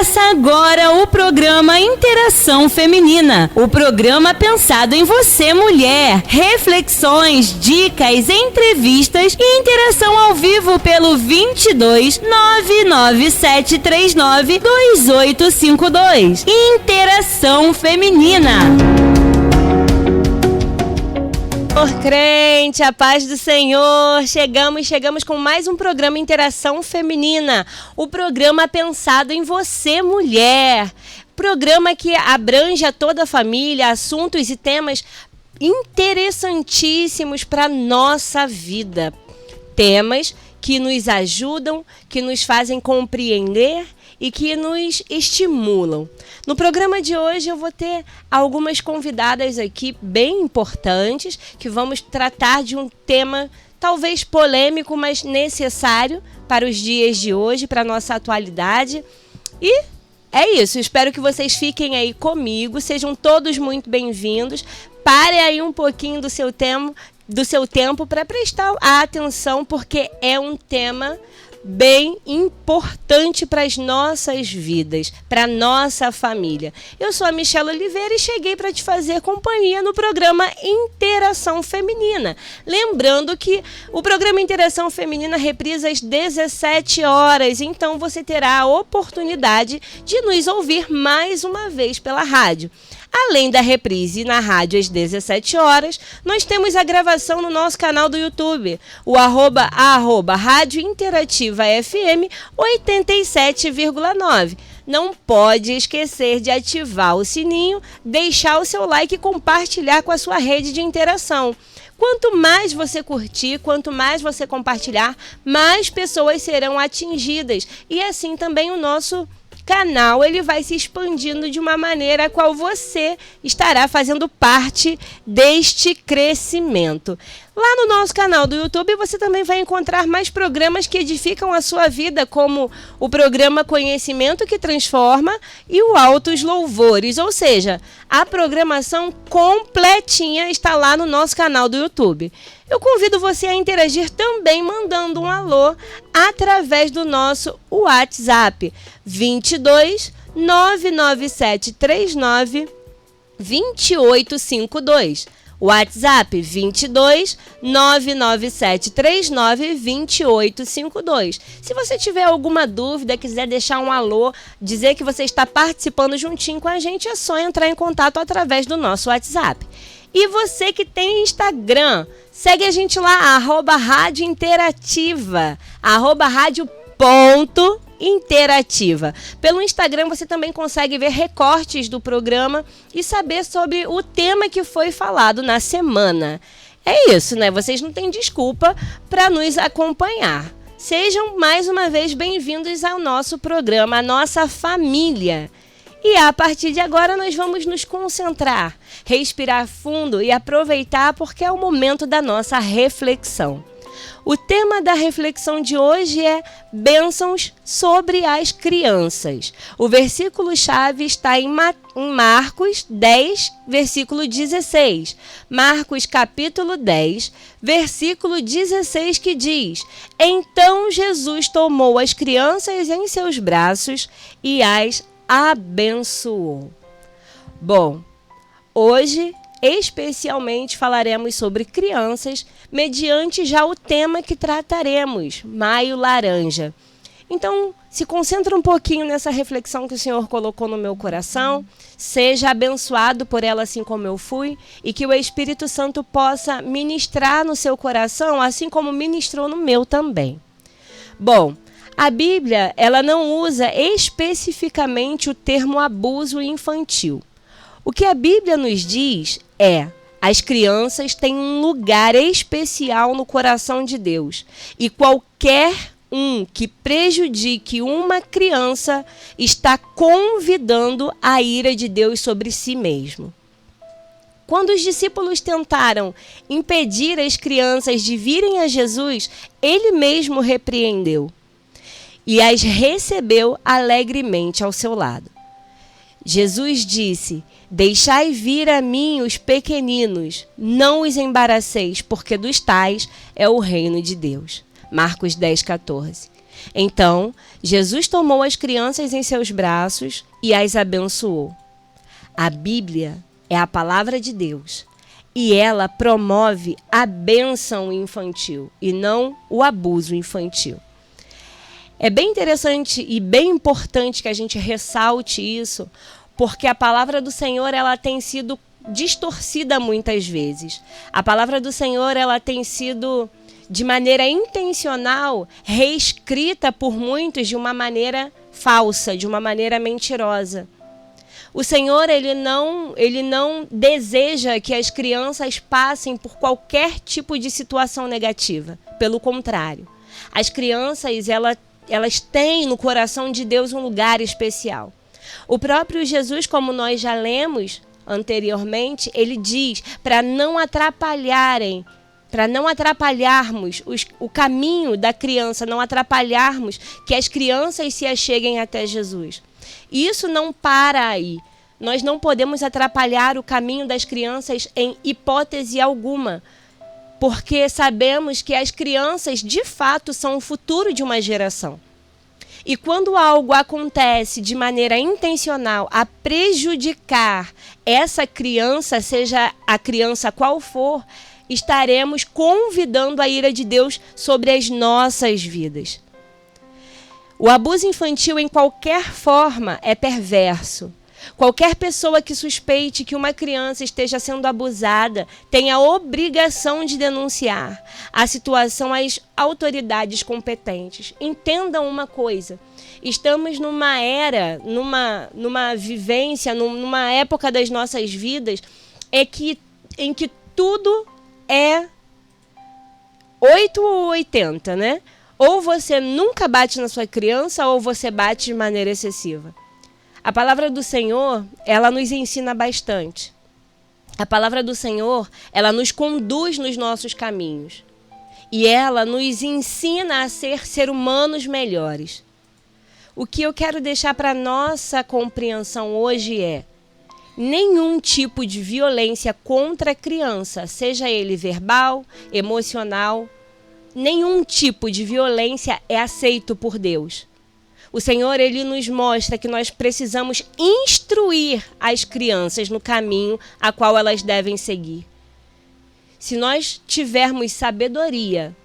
Começa agora o programa Interação Feminina, o programa pensado em você, mulher. Reflexões, dicas, entrevistas e interação ao vivo pelo 22 99739 2852. Interação Feminina. Crente, a paz do Senhor, chegamos com mais um programa Interação Feminina, o programa pensado em você, mulher, programa que abrange a toda a família, assuntos e temas interessantíssimos para a nossa vida, temas que nos ajudam, que nos fazem compreender e que nos estimulam. No programa de hoje eu vou ter algumas convidadas aqui bem importantes, que vamos tratar de um tema talvez polêmico, mas necessário para os dias de hoje, para a nossa atualidade. E é isso, espero que vocês fiquem aí comigo, sejam todos muito bem-vindos. Pare aí um pouquinho do seu tempo para prestar atenção, porque é um tema bem importante para as nossas vidas, para a nossa família. Eu sou a Michelle Oliveira e cheguei para te fazer companhia no programa Interação Feminina. Lembrando que o programa Interação Feminina reprisa às 17 horas, então você terá a oportunidade de nos ouvir mais uma vez pela rádio. Além da reprise na rádio às 17 horas, nós temos a gravação no nosso canal do YouTube, o @ Rádio Interativa FM 87,9. Não pode esquecer de ativar o sininho, deixar o seu like e compartilhar com a sua rede de interação. Quanto mais você curtir, quanto mais você compartilhar, mais pessoas serão atingidas. E assim também o nosso canal ele vai se expandindo de uma maneira a qual você estará fazendo parte deste crescimento. Lá no nosso canal do YouTube você também vai encontrar mais programas que edificam a sua vida, como o programa Conhecimento que Transforma e o Altos Louvores, ou seja, a programação completinha está lá no nosso canal do YouTube. Eu convido você a interagir também mandando um alô através do nosso WhatsApp 22 99739 2852. WhatsApp 22 99739 2852. Se você tiver alguma dúvida, quiser deixar um alô, dizer que você está participando juntinho com a gente, é só entrar em contato através do nosso WhatsApp. E você que tem Instagram, segue a gente lá, @Rádio Interativa, @Rádio.Interativa. Pelo Instagram você também consegue ver recortes do programa e saber sobre o tema que foi falado na semana. É isso, né? Vocês não têm desculpa para nos acompanhar. Sejam mais uma vez bem-vindos ao nosso programa, a nossa família. E a partir de agora nós vamos nos concentrar, respirar fundo e aproveitar porque é o momento da nossa reflexão. O tema da reflexão de hoje é bênçãos sobre as crianças. O versículo-chave está em Marcos 10, versículo 16. Marcos capítulo 10, versículo 16, que diz: Então Jesus tomou as crianças em seus braços e as abençoou. Bom, hoje especialmente falaremos sobre crianças, mediante já o tema que trataremos, Maio Laranja. Então, se concentra um pouquinho nessa reflexão que o Senhor colocou no meu coração, seja abençoado por ela assim como eu fui, e que o Espírito Santo possa ministrar no seu coração, assim como ministrou no meu também. Bom, a Bíblia, ela não usa especificamente o termo abuso infantil. O que a Bíblia nos diz é: as crianças têm um lugar especial no coração de Deus. E qualquer um que prejudique uma criança está convidando a ira de Deus sobre si mesmo. Quando os discípulos tentaram impedir as crianças de virem a Jesus, ele mesmo repreendeu e as recebeu alegremente ao seu lado. Jesus disse: Deixai vir a mim os pequeninos, não os embaraceis, porque dos tais é o reino de Deus. Marcos 10, 14. Então, Jesus tomou as crianças em seus braços e as abençoou. A Bíblia é a palavra de Deus e ela promove a bênção infantil e não o abuso infantil. É bem interessante e bem importante que a gente ressalte isso, porque a palavra do Senhor ela tem sido distorcida muitas vezes. A palavra do Senhor ela tem sido, de maneira intencional, reescrita por muitos de uma maneira falsa, de uma maneira mentirosa. O Senhor ele não deseja que as crianças passem por qualquer tipo de situação negativa. Pelo contrário, as crianças elas têm no coração de Deus um lugar especial. O próprio Jesus, como nós já lemos anteriormente, ele diz para não atrapalharmos o caminho da criança, não atrapalharmos que as crianças se acheguem até Jesus. Isso não para aí. Nós não podemos atrapalhar o caminho das crianças em hipótese alguma, porque sabemos que as crianças, de fato, são o futuro de uma geração. E quando algo acontece de maneira intencional a prejudicar essa criança, seja a criança qual for, estaremos convidando a ira de Deus sobre as nossas vidas. O abuso infantil, em qualquer forma, é perverso. Qualquer pessoa que suspeite que uma criança esteja sendo abusada tem a obrigação de denunciar a situação às autoridades competentes. Entendam uma coisa, estamos numa era, numa vivência, numa época das nossas vidas em que tudo é 8 ou 80, né? Ou você nunca bate na sua criança ou você bate de maneira excessiva. A palavra do Senhor, ela nos ensina bastante. A palavra do Senhor, ela nos conduz nos nossos caminhos. E ela nos ensina a ser humanos melhores. O que eu quero deixar para nossa compreensão hoje é: nenhum tipo de violência contra a criança, seja ele verbal, emocional, nenhum tipo de violência é aceito por Deus. O Senhor, ele nos mostra que nós precisamos instruir as crianças no caminho a qual elas devem seguir. Se nós tivermos sabedoria,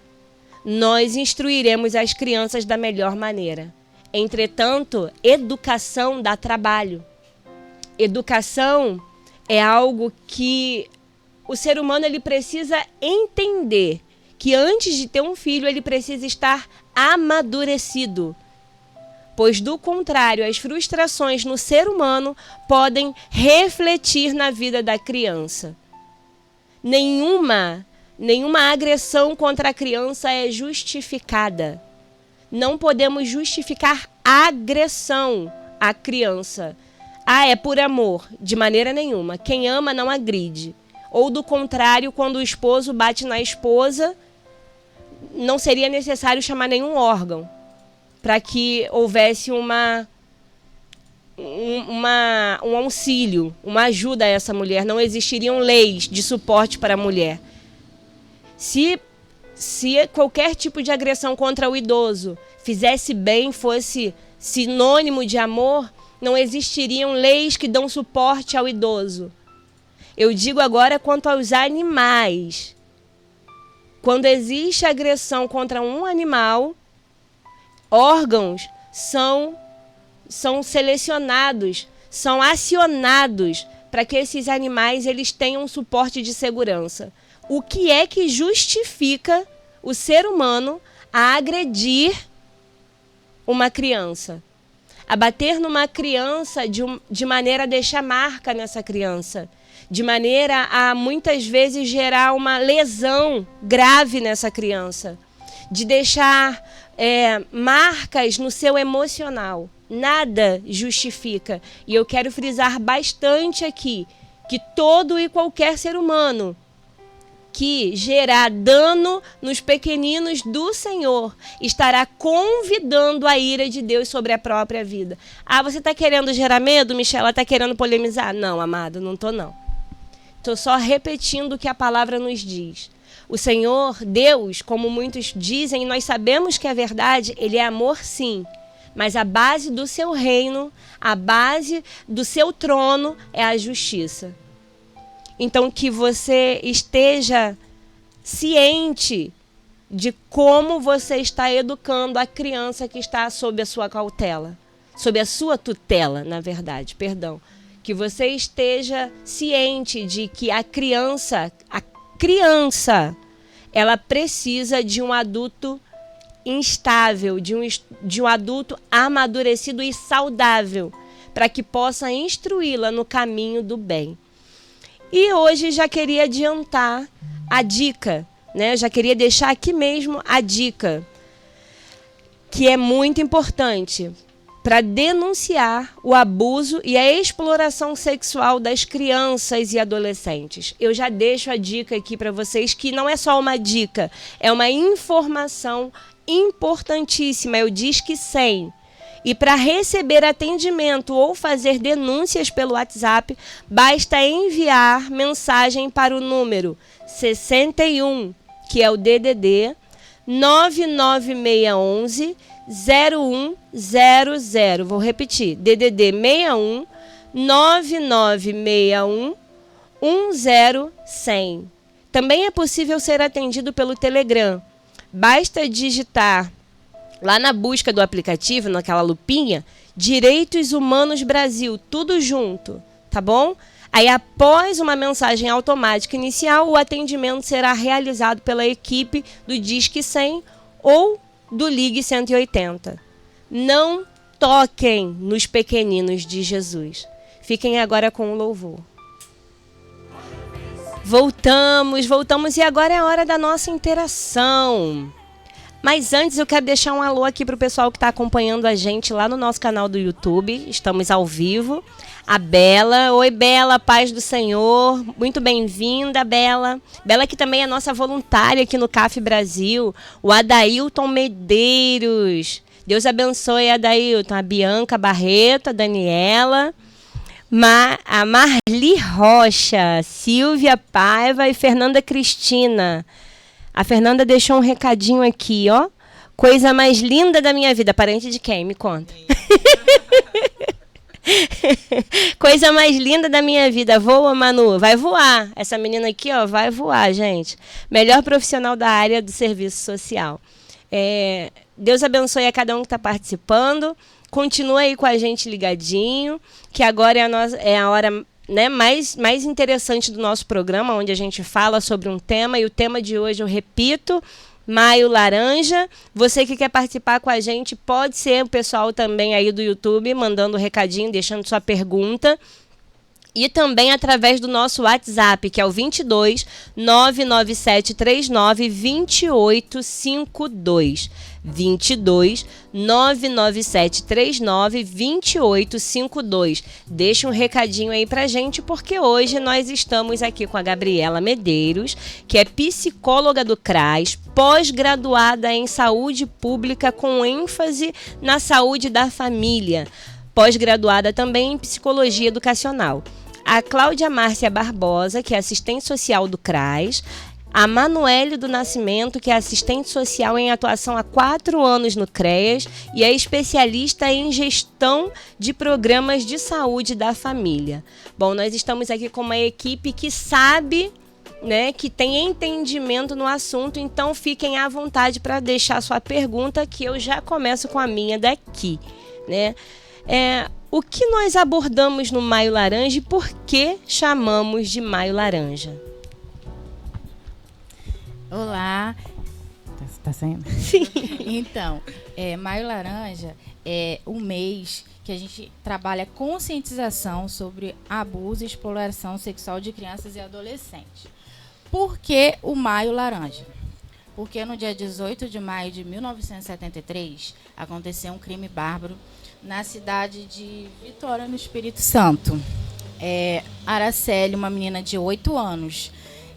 nós instruiremos as crianças da melhor maneira. Entretanto, educação dá trabalho. Educação é algo que o ser humano ele precisa entender, que antes de ter um filho ele precisa estar amadurecido. Pois, do contrário, as frustrações no ser humano podem refletir na vida da criança. Nenhuma agressão contra a criança é justificada. Não podemos justificar agressão à criança. É por amor. De maneira nenhuma. Quem ama não agride. Ou, do contrário, quando o esposo bate na esposa, não seria necessário chamar nenhum órgão para que houvesse um auxílio, uma ajuda a essa mulher. Não existiriam leis de suporte para a mulher. Se qualquer tipo de agressão contra o idoso fizesse bem, fosse sinônimo de amor, não existiriam leis que dão suporte ao idoso. Eu digo agora quanto aos animais. Quando existe agressão contra um animal, órgãos são selecionados, são acionados para que esses animais eles tenham suporte de segurança. O que é que justifica o ser humano a agredir uma criança? A bater numa criança de maneira a deixar marca nessa criança, de maneira a muitas vezes gerar uma lesão grave nessa criança, de deixar marcas no seu emocional. Nada justifica. E eu quero frisar bastante aqui que todo e qualquer ser humano que gerar dano nos pequeninos do Senhor estará convidando a ira de Deus sobre a própria vida. Você está querendo gerar medo, Michela? Está querendo polemizar? Não, amado, não estou não. Estou só repetindo o que a palavra nos diz. O Senhor, Deus, como muitos dizem, nós sabemos que é verdade, ele é amor sim. Mas a base do seu reino, a base do seu trono é a justiça. Então, que você esteja ciente de como você está educando a criança que está sob a sua cautela. Sob a sua tutela, na verdade, perdão. Que você esteja ciente de que a criança, ela precisa de um adulto instável, de um adulto amadurecido e saudável, para que possa instruí-la no caminho do bem. E hoje já queria adiantar a dica, né? Já queria deixar aqui mesmo a dica, que é muito importante para denunciar o abuso e a exploração sexual das crianças e adolescentes. Eu já deixo a dica aqui para vocês, que não é só uma dica, é uma informação importantíssima, eu Disque 100. E para receber atendimento ou fazer denúncias pelo WhatsApp, basta enviar mensagem para o número 61, que é o DDD 99611 0100. Vou repetir, DDD 61 9961 10100. Também é possível ser atendido pelo Telegram. Basta digitar lá na busca do aplicativo, naquela lupinha, Direitos Humanos Brasil, tudo junto, tá bom? Aí, após uma mensagem automática inicial, o atendimento será realizado pela equipe do Disque 100 ou do Ligue 180. Não toquem nos pequeninos de Jesus. Fiquem agora com o louvor. Voltamos e agora é a hora da nossa interação. Mas antes eu quero deixar um alô aqui para o pessoal que está acompanhando a gente lá no nosso canal do YouTube. Estamos ao vivo. A Bela. Oi, Bela, paz do Senhor. Muito bem-vinda, Bela. Bela que também é nossa voluntária aqui no CAF Brasil. O Adailton Medeiros. Deus abençoe, Adailton. A Bianca Barreto, a Daniela. A Marli Rocha, Silvia Paiva e Fernanda Cristina. A Fernanda deixou um recadinho aqui, ó. Coisa mais linda da minha vida. Parente de quem? Me conta. Coisa mais linda da minha vida. Voa, Manu. Vai voar. Essa menina aqui, ó, vai voar, gente. Melhor profissional da área do serviço social. Deus abençoe a cada um que está participando. Continua aí com a gente ligadinho, que agora é a hora, né, mais interessante do nosso programa, onde a gente fala sobre um tema, e o tema de hoje, eu repito, Maio Laranja. Você que quer participar com a gente, pode ser o pessoal também aí do YouTube, mandando um recadinho, deixando sua pergunta. E também através do nosso WhatsApp, que é o 22 99739 2852. 22 99739 2852. Deixa um recadinho aí pra gente, porque hoje nós estamos aqui com a Gabriela Medeiros, que é psicóloga do CRAS, pós-graduada em saúde pública com ênfase na saúde da família, pós-graduada também em psicologia educacional. A Cláudia Márcia Barbosa, que é assistente social do CRAS, a Manuele do Nascimento, que é assistente social em atuação há 4 anos no CREAS e é especialista em gestão de programas de saúde da família. Bom, nós estamos aqui com uma equipe que sabe, né, que tem entendimento no assunto, então fiquem à vontade para deixar sua pergunta, que eu já começo com a minha daqui, né? O que nós abordamos no Maio Laranja e por que chamamos de Maio Laranja? Olá. Tá saindo? Sim. Então, Maio Laranja é um mês que a gente trabalha conscientização sobre abuso e exploração sexual de crianças e adolescentes. Por que o Maio Laranja? Porque no dia 18 de maio de 1973 aconteceu um crime bárbaro na cidade de Vitória, no Espírito Santo. Araceli, uma menina de 8 anos,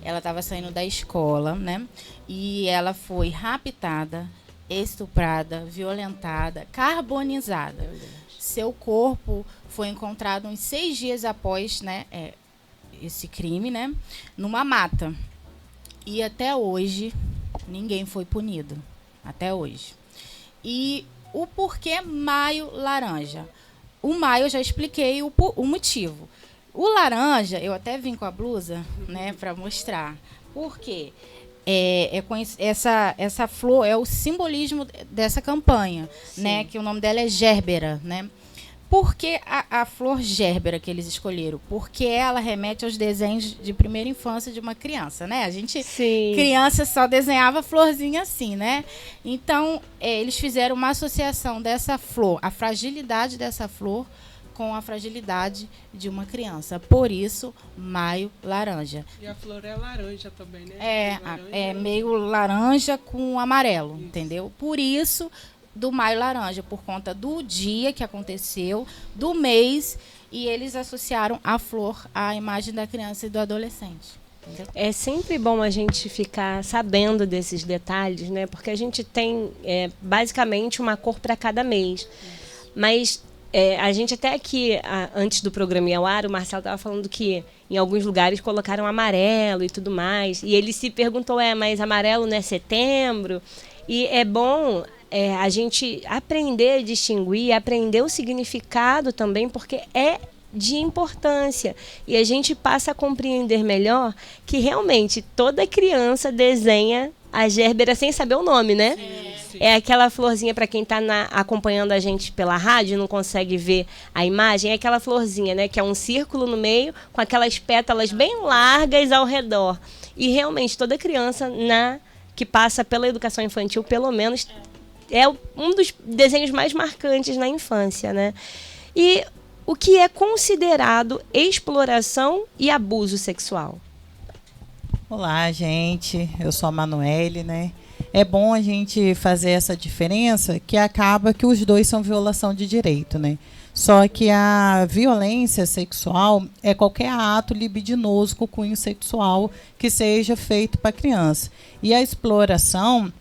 ela estava saindo da escola, né? E ela foi raptada, estuprada, violentada, carbonizada. Seu corpo foi encontrado uns 6 dias após, né, esse crime, né, numa mata. E até hoje, ninguém foi punido. Até hoje. E o porquê maio laranja? O maio eu já expliquei o motivo. O laranja, eu até vim com a blusa, né, para mostrar. Por quê? Essa flor é o simbolismo dessa campanha, né? Que o nome dela é Gérbera, né? Por que a flor Gérbera que eles escolheram? Porque ela remete aos desenhos de primeira infância de uma criança, né? A gente, criança, só desenhava florzinha assim, né? Então, eles fizeram uma associação dessa flor, a fragilidade dessa flor, com a fragilidade de uma criança. Por isso, maio laranja. E a flor é laranja também, né? É meio laranja com amarelo, entendeu? Por isso, do maio laranja, por conta do dia que aconteceu, do mês, e eles associaram a flor à imagem da criança e do adolescente. Entendeu? É sempre bom a gente ficar sabendo desses detalhes, né? Porque a gente tem basicamente uma cor para cada mês. Mas a gente até aqui, antes do programa ir ao ar, o Marcelo estava falando que em alguns lugares colocaram amarelo e tudo mais. E ele se perguntou, mas amarelo não é setembro? E é bom a gente aprender a distinguir, aprender o significado também, porque é de importância. E a gente passa a compreender melhor que realmente toda criança desenha a Gérbera sem saber o nome, né? Sim. É aquela florzinha, para quem está acompanhando a gente pela rádio, não consegue ver a imagem, é aquela florzinha, né? Que é um círculo no meio, com aquelas pétalas bem largas ao redor. E realmente toda criança que passa pela educação infantil, pelo menos, é um dos desenhos mais marcantes na infância, né? E o que é considerado exploração e abuso sexual? Olá, gente. Eu sou a Manoele, né? É bom a gente fazer essa diferença, que acaba que os dois são violação de direito, né? Só que a violência sexual é qualquer ato libidinoso com cunho sexual que seja feito para criança. E a exploração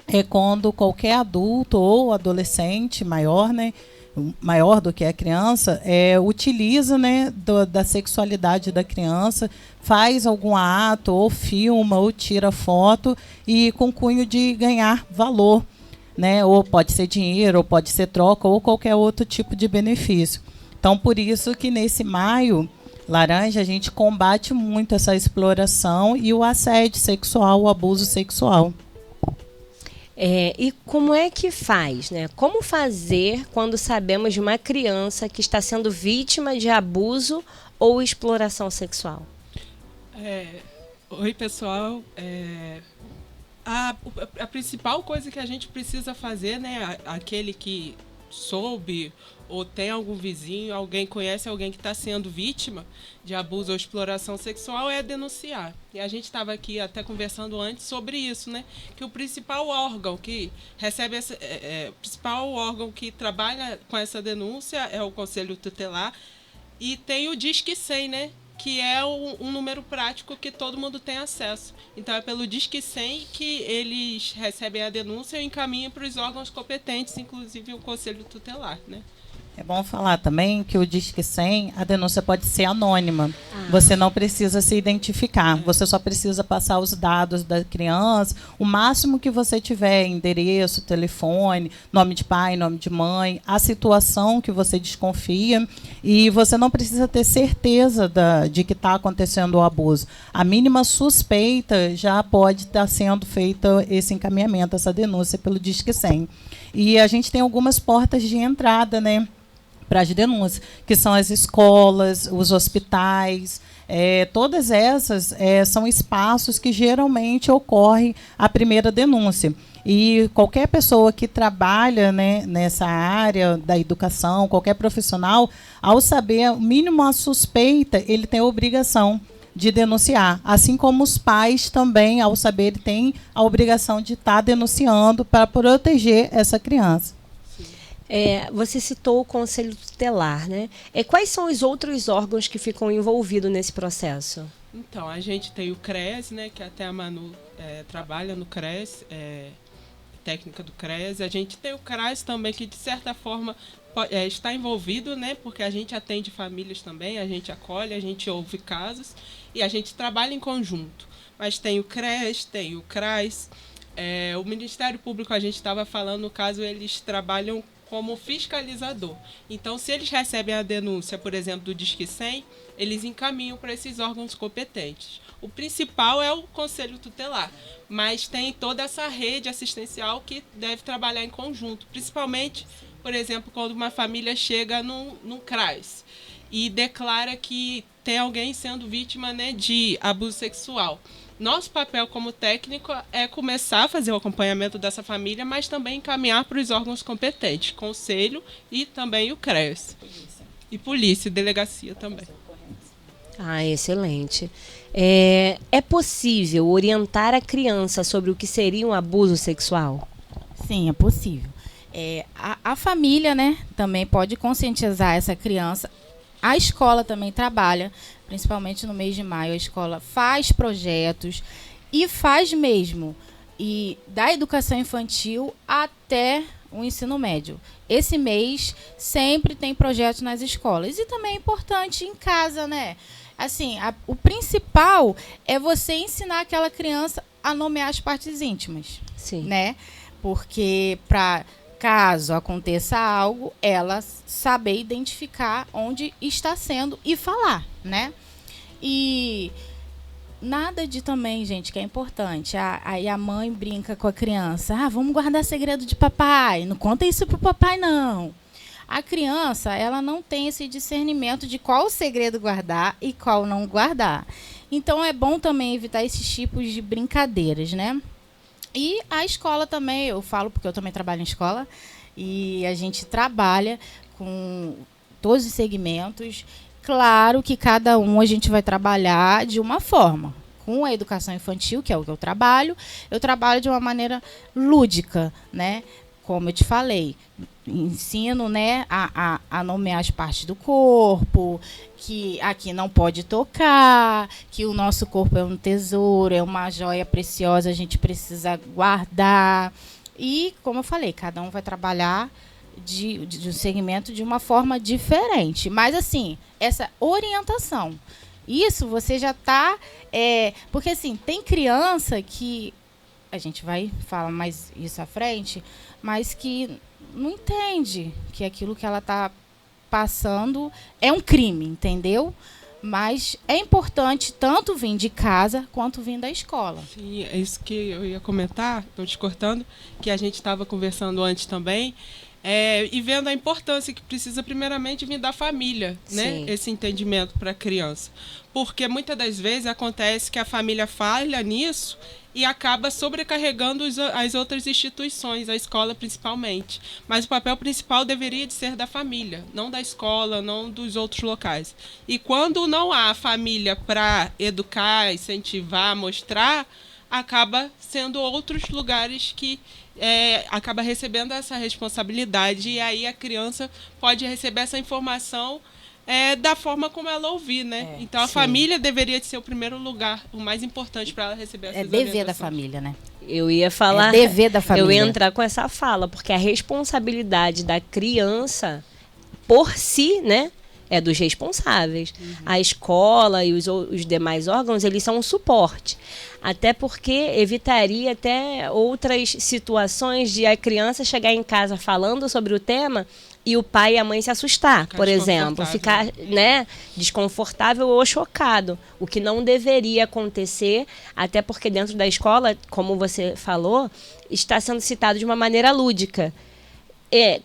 é quando qualquer adulto ou adolescente maior, né, maior do que a criança, utiliza, né, da sexualidade da criança, faz algum ato, ou filma, ou tira foto, e com cunho de ganhar valor, né, ou pode ser dinheiro, ou pode ser troca, ou qualquer outro tipo de benefício. Então, por isso que nesse maio laranja a gente combate muito essa exploração e o assédio sexual, o abuso sexual. E como é que faz, né? Como fazer quando sabemos de uma criança que está sendo vítima de abuso ou exploração sexual? Oi, pessoal. A principal coisa que a gente precisa fazer, né? Aquele que soube ou tem algum vizinho, alguém conhece alguém que está sendo vítima de abuso ou exploração sexual, é denunciar. E a gente estava aqui até conversando antes sobre isso, né? Que o principal órgão que recebe o principal órgão que trabalha com essa denúncia é o Conselho Tutelar, e tem o Disque 100, né? Que é um número prático que todo mundo tem acesso. Então, é pelo Disque 100 que eles recebem a denúncia e encaminham para os órgãos competentes, inclusive o Conselho Tutelar, né? É bom falar também que o Disque 100, a denúncia pode ser anônima. Você não precisa se identificar. Você só precisa passar os dados da criança, o máximo que você tiver, endereço, telefone, nome de pai, nome de mãe, a situação que você desconfia. E você não precisa ter certeza de que está acontecendo o abuso. A mínima suspeita já pode estar sendo feito esse encaminhamento, essa denúncia pelo Disque 100. E a gente tem algumas portas de entrada, né, para as denúncias, que são as escolas, os hospitais. Todas essas são espaços que geralmente ocorre a primeira denúncia. E qualquer pessoa que trabalha, né, nessa área da educação, qualquer profissional, ao saber o mínimo a suspeita, ele tem a obrigação de denunciar. Assim como os pais também, ao saber, têm a obrigação de estar denunciando para proteger essa criança. Você citou o Conselho Tutelar, né? Quais são os outros órgãos que ficam envolvidos nesse processo? Então, a gente tem o CRES, né, que até a Manu trabalha no CRES, técnica do CREAS. A gente tem o CRAS também, que de certa forma está envolvido, né? Porque a gente atende famílias também, a gente acolhe, a gente ouve casos e a gente trabalha em conjunto. Mas tem o CREAS, tem o CRAS. O Ministério Público, a gente estava falando, no caso, eles trabalham como fiscalizador. Então, se eles recebem a denúncia, por exemplo, do Disque 100, eles encaminham para esses órgãos competentes. O principal é o Conselho Tutelar, mas tem toda essa rede assistencial que deve trabalhar em conjunto, principalmente, por exemplo, quando uma família chega num CRAS e declara que tem alguém sendo vítima, né, de abuso sexual. Nosso papel como técnico é começar a fazer o acompanhamento dessa família, mas também encaminhar para os órgãos competentes, Conselho e também o CREAS. E polícia, delegacia também. Excelente. É possível orientar a criança sobre o que seria um abuso sexual? Sim, é possível. A família, né, também pode conscientizar essa criança. A escola também trabalha, principalmente no mês de maio. A escola faz projetos e faz mesmo, e da educação infantil até o ensino médio. Esse mês sempre tem projetos nas escolas. E também é importante em casa, né? Assim, o principal é você ensinar aquela criança a nomear as partes íntimas. Sim. Né? Porque caso aconteça algo, ela saber identificar onde está sendo e falar, né? E nada de também, gente, que é importante. Aí a mãe brinca com a criança. Vamos guardar segredo de papai. Não conta isso pro papai, não. A criança, ela não tem esse discernimento de qual segredo guardar e qual não guardar. Então, é bom também evitar esses tipos de brincadeiras, né? E a escola também, eu falo porque eu também trabalho em escola, e a gente trabalha com todos os segmentos. Claro que cada um a gente vai trabalhar de uma forma. Com a educação infantil, que é o que eu trabalho de uma maneira lúdica, né? Como eu te falei, ensino, né, a nomear as partes do corpo, que aqui não pode tocar, que o nosso corpo é um tesouro, é uma joia preciosa, a gente precisa guardar. E, como eu falei, cada um vai trabalhar de um segmento de uma forma diferente. Mas, assim, essa orientação, isso você já está... porque, assim, tem criança que... A gente vai falar mais isso à frente, mas que não entende que aquilo que ela está passando é um crime, entendeu? Mas é importante tanto vir de casa quanto vir da escola. Sim, é isso que eu ia comentar, estou te cortando, que a gente estava conversando antes também, e vendo a importância que precisa primeiramente vir da família, né? Esse entendimento para a criança. Porque muitas das vezes acontece que a família falha nisso e acaba sobrecarregando as outras instituições, a escola principalmente. Mas o papel principal deveria de ser da família, não da escola, não dos outros locais. E quando não há família para educar, incentivar, mostrar, acaba sendo outros lugares que acaba recebendo essa responsabilidade, e aí a criança pode receber essa informação da forma como ela ouvir, né? Então a família deveria de ser o primeiro lugar, o mais importante para ela receber essas orientações. É dever da família, né? Eu ia falar... É dever da família. Eu ia entrar com essa fala, porque a responsabilidade da criança, por si, né, é dos responsáveis. A escola e os demais órgãos, eles são um suporte. Até porque evitaria até outras situações de a criança chegar em casa falando sobre o tema e o pai e a mãe se assustar, por exemplo, ficar, né, desconfortável ou chocado, o que não deveria acontecer, até porque dentro da escola, como você falou, está sendo citado de uma maneira lúdica.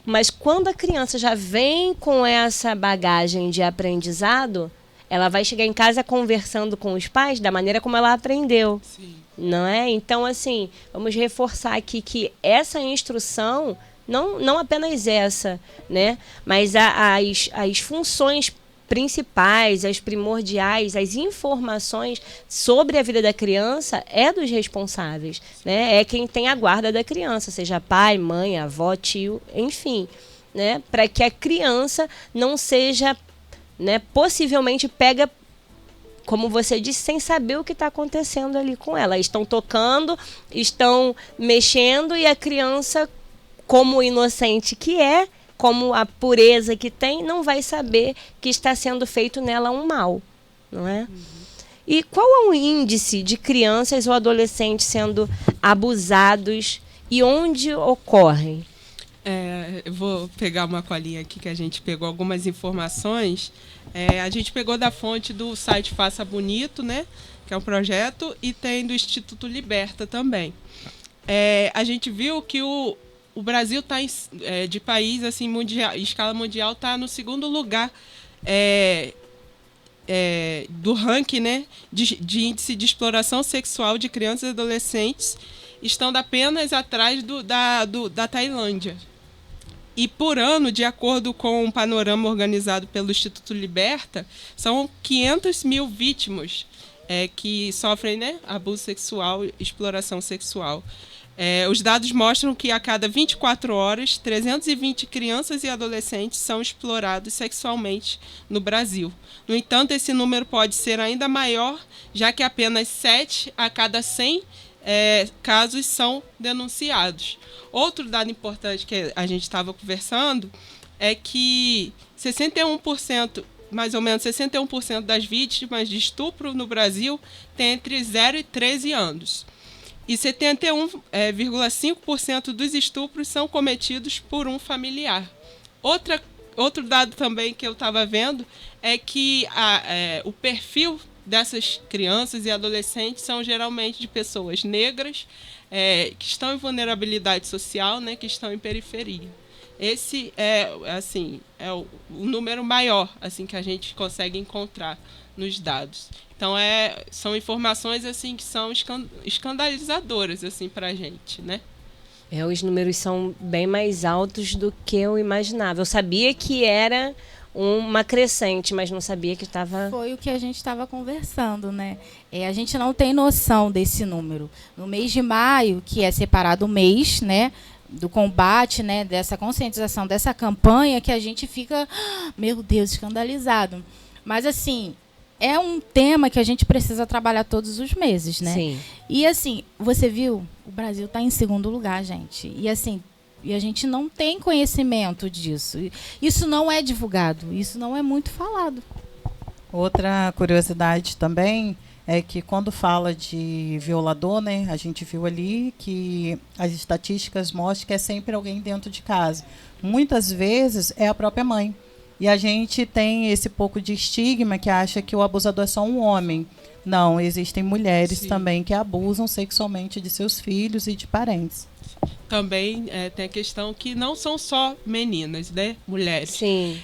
Mas quando a criança já vem com essa bagagem de aprendizado, ela vai chegar em casa conversando com os pais da maneira como ela aprendeu. Sim. Não é? Então, assim, vamos reforçar aqui que essa instrução... Não apenas essa, né? Mas as funções principais, as primordiais, as informações sobre a vida da criança é dos responsáveis, né? É quem tem a guarda da criança, seja pai, mãe, avó, tio, enfim, né? Para que a criança não seja, né, possivelmente pega como você disse, sem saber o que está acontecendo ali com ela. Estão tocando, estão mexendo e a criança, como inocente que é, como a pureza que tem, não vai saber que está sendo feito nela um mal, não é? E qual é o índice de crianças ou adolescentes sendo abusados e onde ocorrem? Eu vou pegar uma colinha aqui que a gente pegou algumas informações. A gente pegou da fonte do site Faça Bonito, né, que é um projeto, e tem do Instituto Liberta também. A gente viu que o Brasil está de país assim, mundial, em escala mundial, está no segundo lugar do ranking, né, de índice de exploração sexual de crianças e adolescentes, estando apenas atrás da Tailândia. E por ano, de acordo com um panorama organizado pelo Instituto Liberta, são 500 mil vítimas que sofrem, né, abuso sexual e exploração sexual. Os dados mostram que a cada 24 horas, 320 crianças e adolescentes são explorados sexualmente no Brasil. No entanto, esse número pode ser ainda maior, já que apenas 7 a cada 100 casos são denunciados. Outro dado importante que a gente estava conversando é que 61%, mais ou menos 61% das vítimas de estupro no Brasil têm entre 0 e 13 anos. E 71,5% dos estupros são cometidos por um familiar. Outro dado também que eu estava vendo é que o perfil dessas crianças e adolescentes são geralmente de pessoas negras, que estão em vulnerabilidade social, né, que estão em periferia. Esse é o número maior assim, que a gente consegue encontrar nos dados. Então, são informações assim, que são escandalizadoras assim, para a gente, né? Os números são bem mais altos do que eu imaginava. Eu sabia que era uma crescente, mas não sabia que estava... Foi o que a gente estava conversando, né? A gente não tem noção desse número. No mês de maio, que é separado o mês, né, do combate, né, dessa conscientização, dessa campanha, que a gente fica, meu Deus, escandalizado. Mas, assim, é um tema que a gente precisa trabalhar todos os meses, né? Sim. E, assim, você viu? O Brasil está em segundo lugar, gente. E, assim, a gente não tem conhecimento disso. Isso não é divulgado, isso não é muito falado. Outra curiosidade também é que quando fala de violador, né, a gente viu ali que as estatísticas mostram que é sempre alguém dentro de casa. Muitas vezes é a própria mãe. E a gente tem esse pouco de estigma que acha que o abusador é só um homem. Não, existem mulheres Sim. também que abusam sexualmente de seus filhos e de parentes. Também tem a questão que não são só meninas, né? Mulheres. Sim.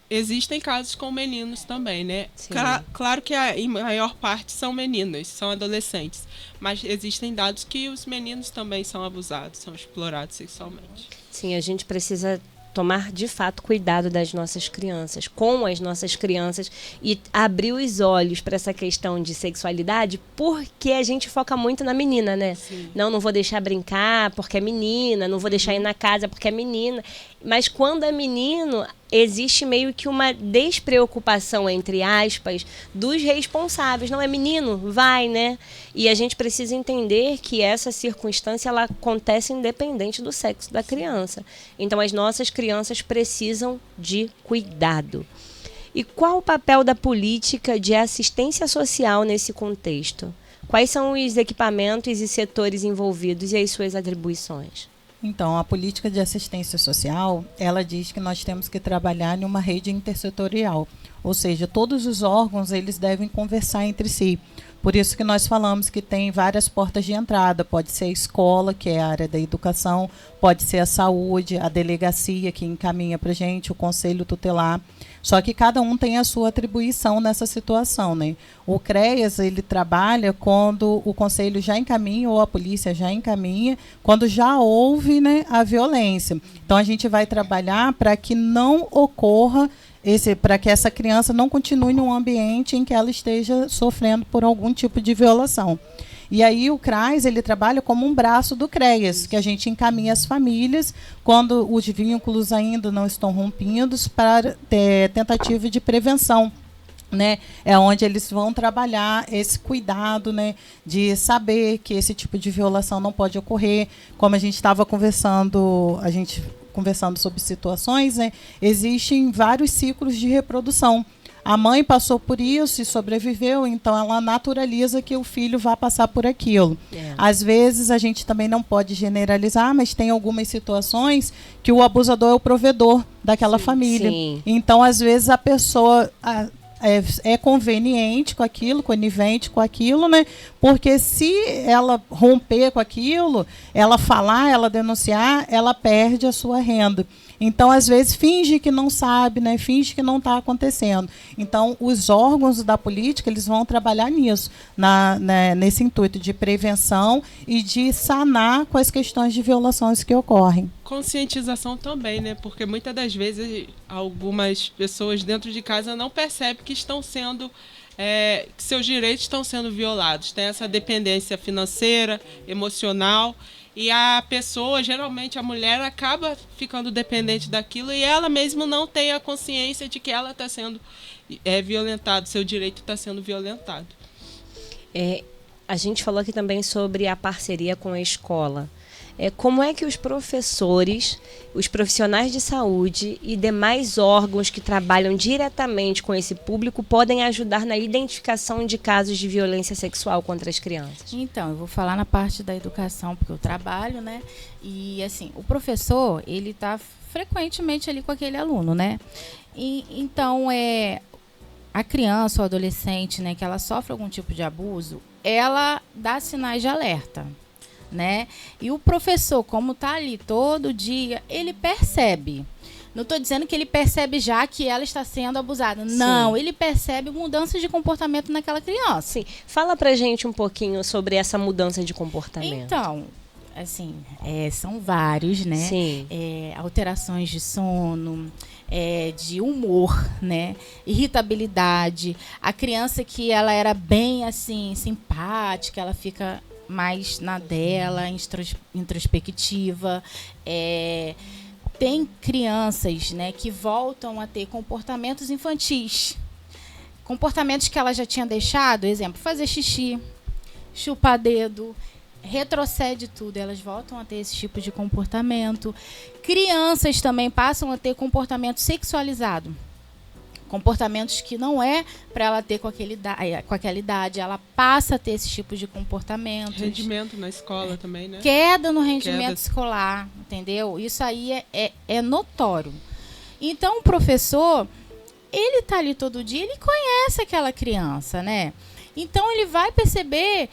Existem casos com meninos também, né? Sim. Claro que em maior parte são meninas, são adolescentes. Mas existem dados que os meninos também são abusados, são explorados sexualmente. Sim, a gente precisa tomar de fato cuidado das nossas crianças, com as nossas crianças, e abrir os olhos para essa questão de sexualidade, porque a gente foca muito na menina, né? Sim. Não vou deixar brincar porque é menina, não vou deixar ir na casa porque é menina. Mas quando é menino, existe meio que uma despreocupação, entre aspas, dos responsáveis. Não é menino? Vai, né? E a gente precisa entender que essa circunstância ela acontece independente do sexo da criança. Então, as nossas crianças precisam de cuidado. E qual o papel da política de assistência social nesse contexto? Quais são os equipamentos e setores envolvidos e as suas atribuições? Então, a política de assistência social, ela diz que nós temos que trabalhar em uma rede intersetorial, ou seja, todos os órgãos eles devem conversar entre si. Por isso que nós falamos que tem várias portas de entrada, pode ser a escola, que é a área da educação, pode ser a saúde, a delegacia que encaminha para a gente, o conselho tutelar. Só que cada um tem a sua atribuição nessa situação, né? O CREAS, ele trabalha quando o conselho já encaminha ou a polícia já encaminha, quando já houve, né, a violência. Então, a gente vai trabalhar para que não ocorra, para que essa criança não continue num ambiente em que ela esteja sofrendo por algum tipo de violação. E aí o CRAS, ele trabalha como um braço do CREAS, que a gente encaminha as famílias quando os vínculos ainda não estão rompidos para tentativa de prevenção né, é onde eles vão trabalhar esse cuidado, né, de saber que esse tipo de violação não pode ocorrer. Como a gente estava conversando sobre situações, né, existem vários ciclos de reprodução. A mãe passou por isso e sobreviveu, então ela naturaliza que o filho vá passar por aquilo. Às vezes a gente também não pode generalizar, mas tem algumas situações que o abusador é o provedor daquela família. Sim. Então, às vezes, a pessoa é conveniente com aquilo, conivente com aquilo, né? Porque se ela romper com aquilo, ela falar, ela denunciar, ela perde a sua renda. Então, às vezes, finge que não sabe, né? Finge que não está acontecendo. Então, os órgãos da política, eles vão trabalhar nisso, nesse intuito de prevenção e de sanar com as questões de violações que ocorrem. Conscientização também, né? Porque muitas das vezes algumas pessoas dentro de casa não percebem que estão sendo que seus direitos estão sendo violados. Tem essa dependência financeira, emocional, e a pessoa, geralmente a mulher, acaba ficando dependente daquilo e ela mesma não tem a consciência de que ela está sendo violentada, seu direito está sendo violentado. A gente falou aqui também sobre a parceria com a escola. Como é que os professores, os profissionais de saúde e demais órgãos que trabalham diretamente com esse público podem ajudar na identificação de casos de violência sexual contra as crianças? Então, eu vou falar na parte da educação, porque eu trabalho, né? E, assim, o professor, ele está frequentemente ali com aquele aluno, né? E, então, a criança ou adolescente, né, que ela sofre algum tipo de abuso, ela dá sinais de alerta, né? E o professor, como está ali todo dia, ele percebe. Não estou dizendo que ele percebe já que ela está sendo abusada. Sim. Não, ele percebe mudança de comportamento naquela criança. Sim. Fala pra gente um pouquinho sobre essa mudança de comportamento. Então, assim, são vários, né? Sim. Alterações de sono, de humor, né? Irritabilidade. A criança que ela era bem, assim, simpática, ela fica mais na dela, introspectiva. Tem crianças, né, que voltam a ter comportamentos infantis. Comportamentos que ela já tinha deixado, exemplo, fazer xixi, chupar dedo, retrocede tudo, elas voltam a ter esse tipo de comportamento. Crianças também passam a ter comportamento sexualizado. Comportamentos que não para ela ter com aquela idade, ela passa a ter esse tipo de comportamento. Rendimento na escola também, né? Queda no rendimento escolar, entendeu? Isso aí é notório. Então, o professor, ele está ali todo dia, ele conhece aquela criança, né? Então, ele vai perceber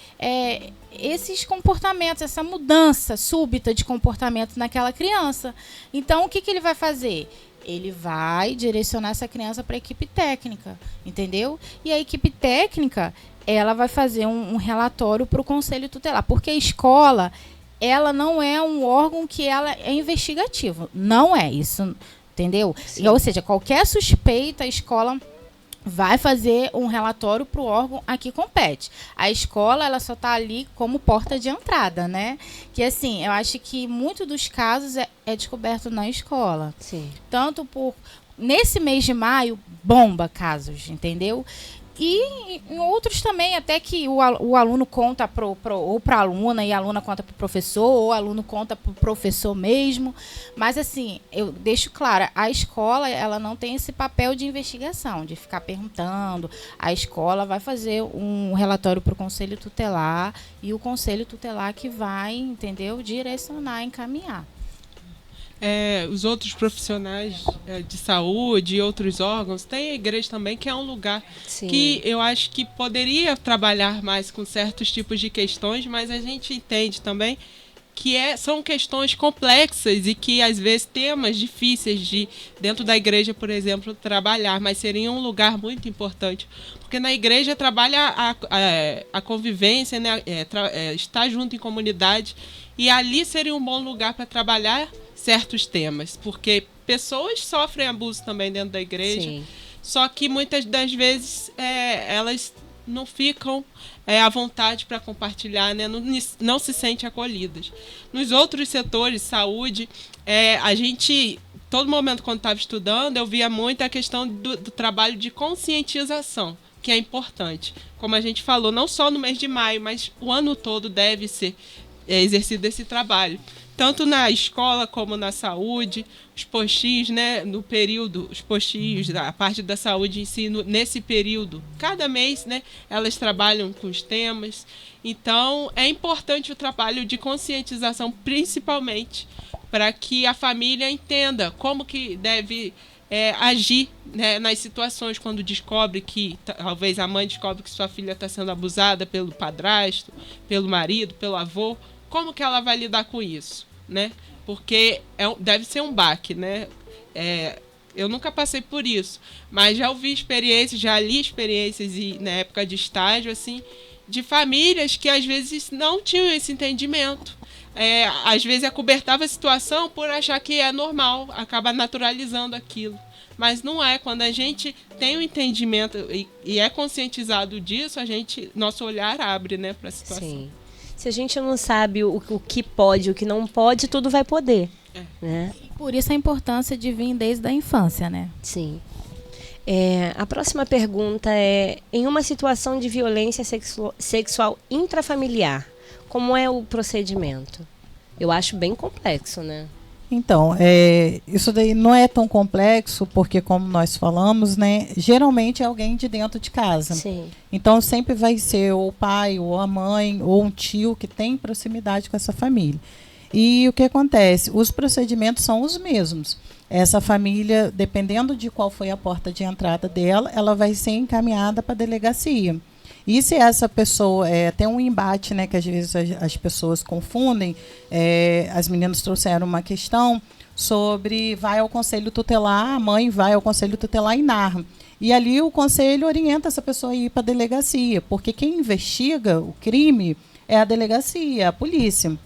esses comportamentos, essa mudança súbita de comportamento naquela criança. Então, o que ele vai fazer? Ele vai direcionar essa criança para a equipe técnica, entendeu? E a equipe técnica, ela vai fazer um relatório para o conselho tutelar, porque a escola, ela não é um órgão que ela é investigativo, não é isso, entendeu? Ou seja, qualquer suspeita, a escola vai fazer um relatório para o órgão a que compete. A escola, ela só está ali como porta de entrada, né? Que, assim, eu acho que muito dos casos é descoberto na escola. Sim. Tanto nesse mês de maio, bomba casos, entendeu? E em outros também, até que o aluno conta ou para a aluna, e a aluna conta para o professor, ou o aluno conta para o professor mesmo. Mas, assim, eu deixo claro, a escola, ela não tem esse papel de investigação, de ficar perguntando. A escola vai fazer um relatório para o conselho tutelar, e o conselho tutelar que vai, entendeu, direcionar, encaminhar. Os outros profissionais de saúde e outros órgãos, tem a igreja também, que é um lugar Sim. que eu acho que poderia trabalhar mais com certos tipos de questões, mas a gente entende também que são questões complexas e que, às vezes, temas difíceis de, dentro da igreja, por exemplo, trabalhar, mas seria um lugar muito importante. Porque na igreja trabalha a convivência, né? Estar junto em comunidade, e ali seria um bom lugar para trabalhar certos temas, porque pessoas sofrem abuso também dentro da igreja. Sim. Só que muitas das vezes elas não ficam à vontade para compartilhar, né? Não se sentem acolhidas. Nos outros setores, saúde, a gente todo momento quando estava estudando, eu via muito a questão do trabalho de conscientização, que é importante. Como a gente falou, não só no mês de maio, mas o ano todo deve ser exercido esse trabalho. Tanto na escola como na saúde, os postinhos, né, no período, os postinhos, a parte da saúde em si, nesse período, cada mês, né, elas trabalham com os temas. Então, é importante o trabalho de conscientização, principalmente, para que a família entenda como que deve agir, né, nas situações quando descobre que, talvez a mãe descobre que sua filha está sendo abusada pelo padrasto, pelo marido, pelo avô. Como que ela vai lidar com isso, né? Porque deve ser um baque, né? Eu nunca passei por isso, mas já ouvi experiências, já li experiências na época de estágio, assim, de famílias que às vezes não tinham esse entendimento. Às vezes acobertava a situação por achar que é normal, acaba naturalizando aquilo. Mas não é. Quando a gente tem o entendimento e é conscientizado disso, nosso olhar abre, né, para a situação. Sim. Se a gente não sabe o que pode, o que não pode, tudo vai poder. Né? Por isso a importância de vir desde a infância, né? Sim. A próxima pergunta é: em uma situação de violência sexual intrafamiliar, como é o procedimento? Eu acho bem complexo, né? Então, isso daí não é tão complexo, porque como nós falamos, né, geralmente é alguém de dentro de casa. Sim. Então, sempre vai ser ou o pai, ou a mãe, ou um tio que tem proximidade com essa família. E o que acontece? Os procedimentos são os mesmos. Essa família, dependendo de qual foi a porta de entrada dela, ela vai ser encaminhada para a delegacia. E se essa pessoa tem um embate, né, que às vezes as pessoas confundem, as meninas trouxeram uma questão sobre vai ao conselho tutelar, a mãe vai ao conselho tutelar e narra. E ali o conselho orienta essa pessoa a ir para a delegacia, porque quem investiga o crime é a delegacia, a polícia.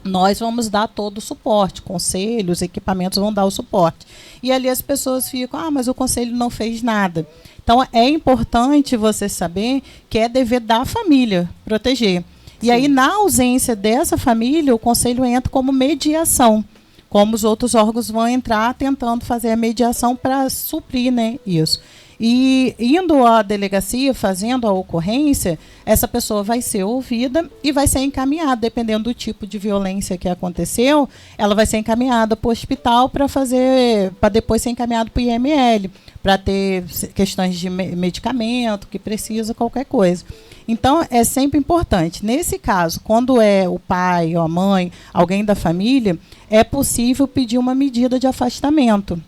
Nós vamos dar todo o suporte, conselhos, equipamentos vão dar o suporte. E ali as pessoas ficam, mas o conselho não fez nada. Então, é importante você saber que é dever da família proteger. Sim. E aí, na ausência dessa família, o conselho entra como mediação, como os outros órgãos vão entrar tentando fazer a mediação para suprir, né, isso. E indo à delegacia, fazendo a ocorrência, essa pessoa vai ser ouvida e vai ser encaminhada, dependendo do tipo de violência que aconteceu, ela vai ser encaminhada para o hospital para depois ser encaminhada para o IML, para ter questões de medicamento, que precisa, qualquer coisa. Então, é sempre importante. Nesse caso, quando é o pai ou a mãe, alguém da família, é possível pedir uma medida de afastamento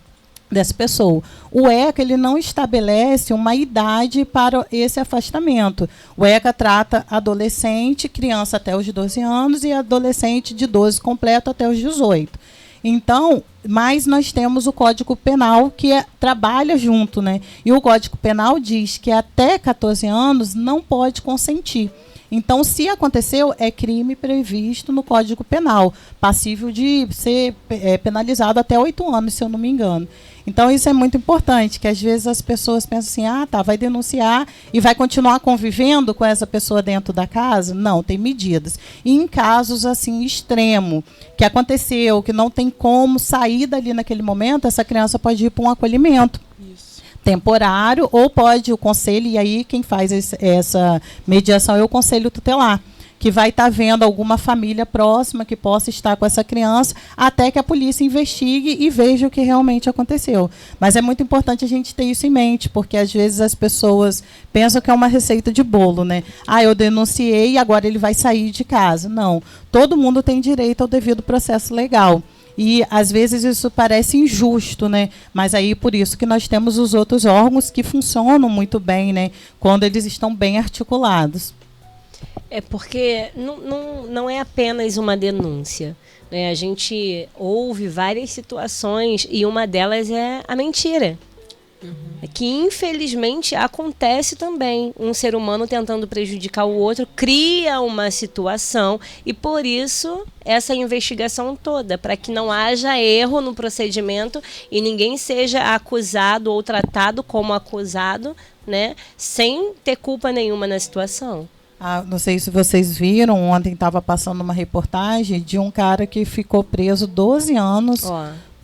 dessa pessoa. O ECA ele não estabelece uma idade para esse afastamento. O ECA trata adolescente, criança até os 12 anos e adolescente de 12 completo até os 18. Então, mas nós temos o Código Penal que trabalha junto, né? E o Código Penal diz que até 14 anos não pode consentir. Então, se aconteceu, é crime previsto no Código Penal, passível de ser penalizado até 8 anos, se eu não me engano. Então, isso é muito importante, que às vezes as pessoas pensam assim, vai denunciar e vai continuar convivendo com essa pessoa dentro da casa? Não, tem medidas. E em casos assim, extremo, que aconteceu, que não tem como sair dali naquele momento, essa criança pode ir para um acolhimento. Isso. Temporário, ou pode o conselho, e aí quem faz essa mediação é o conselho tutelar, que vai estar vendo alguma família próxima que possa estar com essa criança, até que a polícia investigue e veja o que realmente aconteceu. Mas é muito importante a gente ter isso em mente, porque às vezes as pessoas pensam que é uma receita de bolo, né? Eu denunciei e agora ele vai sair de casa. Não, todo mundo tem direito ao devido processo legal. E, às vezes, isso parece injusto, né? Mas aí, por isso que nós temos os outros órgãos que funcionam muito bem, né? Quando eles estão bem articulados. É porque não é apenas uma denúncia, né? A gente ouve várias situações e uma delas é a mentira. Que infelizmente acontece também. Um ser humano tentando prejudicar o outro cria uma situação e por isso essa investigação toda, para que não haja erro no procedimento e ninguém seja acusado ou tratado como acusado, né, sem ter culpa nenhuma na situação. Não sei se vocês viram, ontem estava passando uma reportagem de um cara que ficou preso 12 anos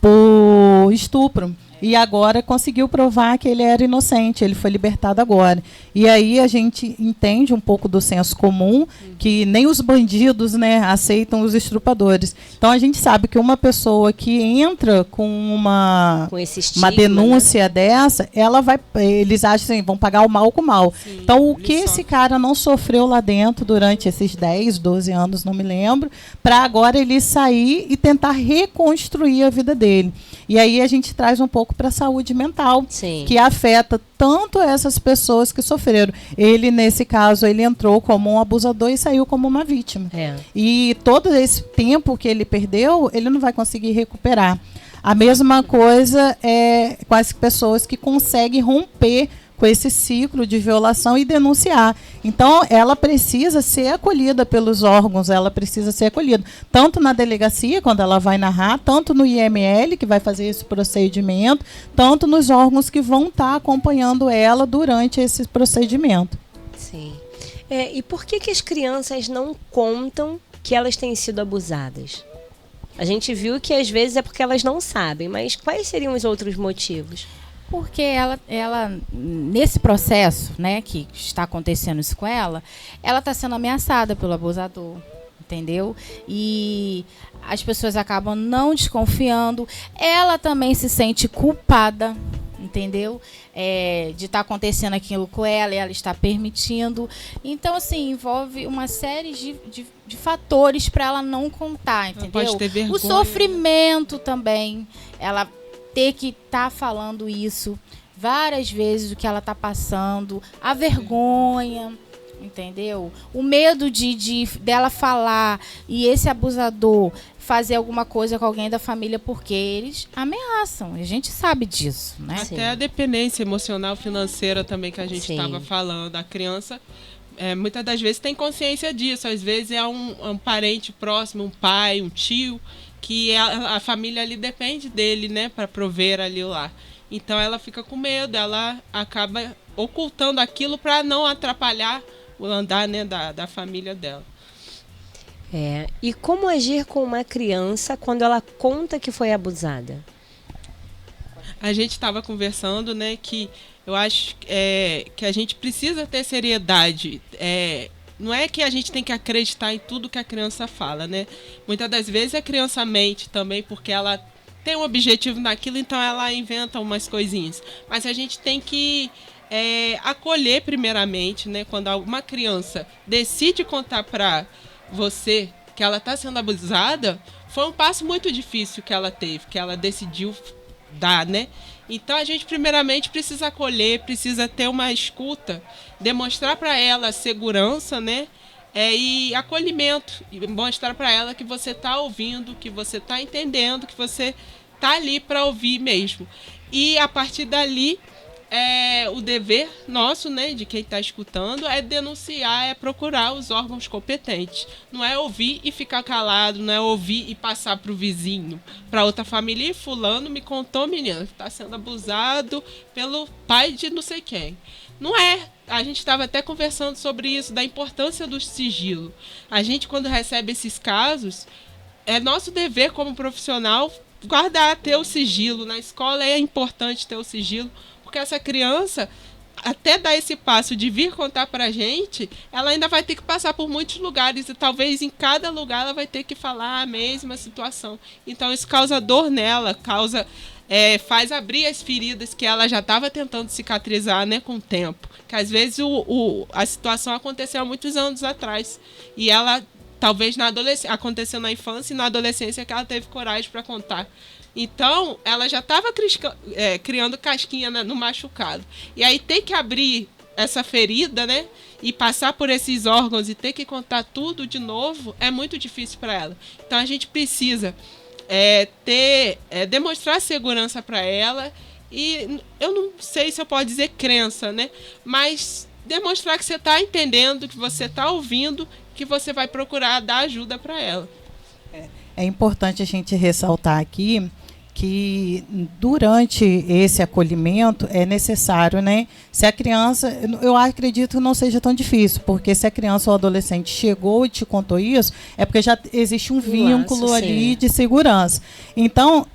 por do estupro. E agora conseguiu provar que ele era inocente, ele foi libertado agora. E aí a gente entende um pouco do senso comum, que nem os bandidos, né, aceitam os estupradores. Então a gente sabe que uma pessoa que entra com uma estigma, denúncia, né, dessa, eles acham assim, vão pagar o mal com o mal. Sim, então o que esse cara não sofreu lá dentro durante esses 10, 12 anos, não me lembro, para agora ele sair e tentar reconstruir a vida dele. E aí a gente traz um pouco para a saúde mental, sim, que afeta tanto essas pessoas que sofreram. Ele, nesse caso, ele entrou como um abusador e saiu como uma vítima. E todo esse tempo que ele perdeu, ele não vai conseguir recuperar. A mesma coisa é com as pessoas que conseguem romper com esse ciclo de violação e denunciar. Então, ela precisa ser acolhida pelos órgãos, ela precisa ser acolhida. Tanto na delegacia, quando ela vai narrar, tanto no IML, que vai fazer esse procedimento, tanto nos órgãos que vão estar acompanhando ela durante esse procedimento. Sim. E por que as crianças não contam que elas têm sido abusadas? A gente viu que às vezes é porque elas não sabem, mas quais seriam os outros motivos? Porque ela, nesse processo, né, que está acontecendo isso com ela está sendo ameaçada pelo abusador, entendeu? E as pessoas acabam não desconfiando. Ela também se sente culpada, entendeu? De estar acontecendo aquilo com ela e ela está permitindo. Então, assim, envolve uma série de fatores para ela não contar, entendeu? Ela pode ter vergonha. O sofrimento também, ela ter que estar falando isso várias vezes, o que ela está passando, a vergonha, entendeu? O medo dela falar e esse abusador fazer alguma coisa com alguém da família, porque eles ameaçam, a gente sabe disso, né? Até Sim. a dependência emocional financeira também que a gente estava falando, a criança muitas das vezes tem consciência disso, às vezes é um parente próximo, um pai, um tio, que a família ali depende dele, né, para prover ali o lar. Então ela fica com medo, ela acaba ocultando aquilo para não atrapalhar o andar, né, da família dela. E como agir com uma criança quando ela conta que foi abusada? A gente estava conversando, né, que eu acho que a gente precisa ter seriedade. Não é que a gente tem que acreditar em tudo que a criança fala, né? Muitas das vezes a criança mente também porque ela tem um objetivo naquilo, então ela inventa umas coisinhas. Mas a gente tem que acolher primeiramente, né? Quando uma criança decide contar para você que ela está sendo abusada, foi um passo muito difícil que ela teve, que ela decidiu dar, né? Então a gente primeiramente precisa acolher, precisa ter uma escuta, demonstrar para ela segurança, né? E acolhimento, e mostrar para ela que você está ouvindo, que você está entendendo, que você está ali para ouvir mesmo. E a partir dali, o dever nosso, né, de quem está escutando, é denunciar, é procurar os órgãos competentes. Não é ouvir e ficar calado, não é ouvir e passar para o vizinho, para outra família. E fulano me contou, menina, que está sendo abusado pelo pai de não sei quem. Não é. A gente estava até conversando sobre isso, da importância do sigilo. A gente, quando recebe esses casos, é nosso dever como profissional guardar, ter o sigilo. Na escola é importante ter o sigilo, porque essa criança, até dar esse passo de vir contar pra gente, ela ainda vai ter que passar por muitos lugares e talvez em cada lugar ela vai ter que falar a mesma situação. Então isso causa dor nela, faz abrir as feridas que ela já estava tentando cicatrizar, né, com o tempo. Que às vezes a situação aconteceu há muitos anos atrás e ela talvez aconteceu na infância e na adolescência que ela teve coragem para contar. Então, ela já estava criando casquinha no machucado. E aí tem que abrir essa ferida, né? E passar por esses órgãos e ter que contar tudo de novo é muito difícil para ela. Então, a gente precisa demonstrar segurança para ela. E eu não sei se eu posso dizer crença, né? Mas demonstrar que você está entendendo, que você está ouvindo, que você vai procurar dar ajuda para ela. É importante a gente ressaltar aqui que durante esse acolhimento é necessário, né? Se a criança, eu acredito que não seja tão difícil, porque se a criança ou adolescente chegou e te contou isso, é porque já existe um vínculo ali de segurança. Então,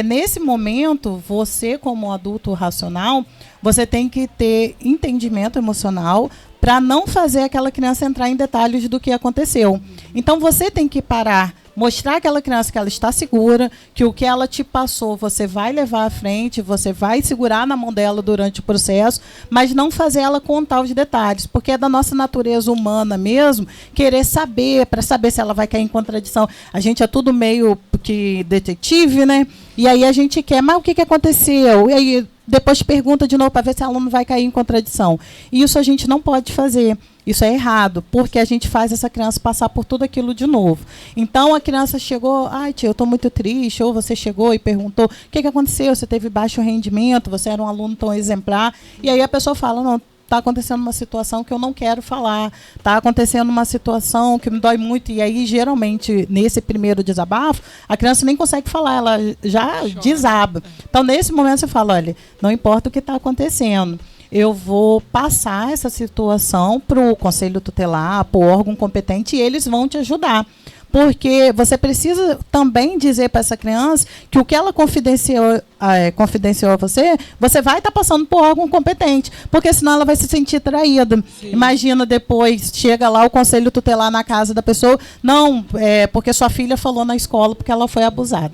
nesse momento, você como adulto racional, você tem que ter entendimento emocional para não fazer aquela criança entrar em detalhes do que aconteceu. Então, você tem que parar, mostrar àquela criança que ela está segura, que o que ela te passou você vai levar à frente, você vai segurar na mão dela durante o processo, mas não fazer ela contar os detalhes, porque é da nossa natureza humana mesmo querer saber, para saber se ela vai cair em contradição. A gente é tudo meio que detetive, né? E aí a gente quer, mas o que aconteceu? E aí depois pergunta de novo para ver se a aluna vai cair em contradição. E isso a gente não pode fazer. Isso é errado, porque a gente faz essa criança passar por tudo aquilo de novo. Então, a criança chegou, ai, tia, eu estou muito triste, ou você chegou e perguntou, o que aconteceu? Você teve baixo rendimento, você era um aluno tão exemplar. E aí a pessoa fala, não, está acontecendo uma situação que eu não quero falar, está acontecendo uma situação que me dói muito. E aí, geralmente, nesse primeiro desabafo, a criança nem consegue falar, ela já desaba. Então, nesse momento, você fala, olha, não importa o que está acontecendo, eu vou passar essa situação para o conselho tutelar, para o órgão competente, e eles vão te ajudar. Porque você precisa também dizer para essa criança que o que ela confidenciou a você, você vai estar passando por órgão competente, porque senão ela vai se sentir traída. Sim. Imagina depois, chega lá o conselho tutelar na casa da pessoa, não, porque sua filha falou na escola porque ela foi abusada.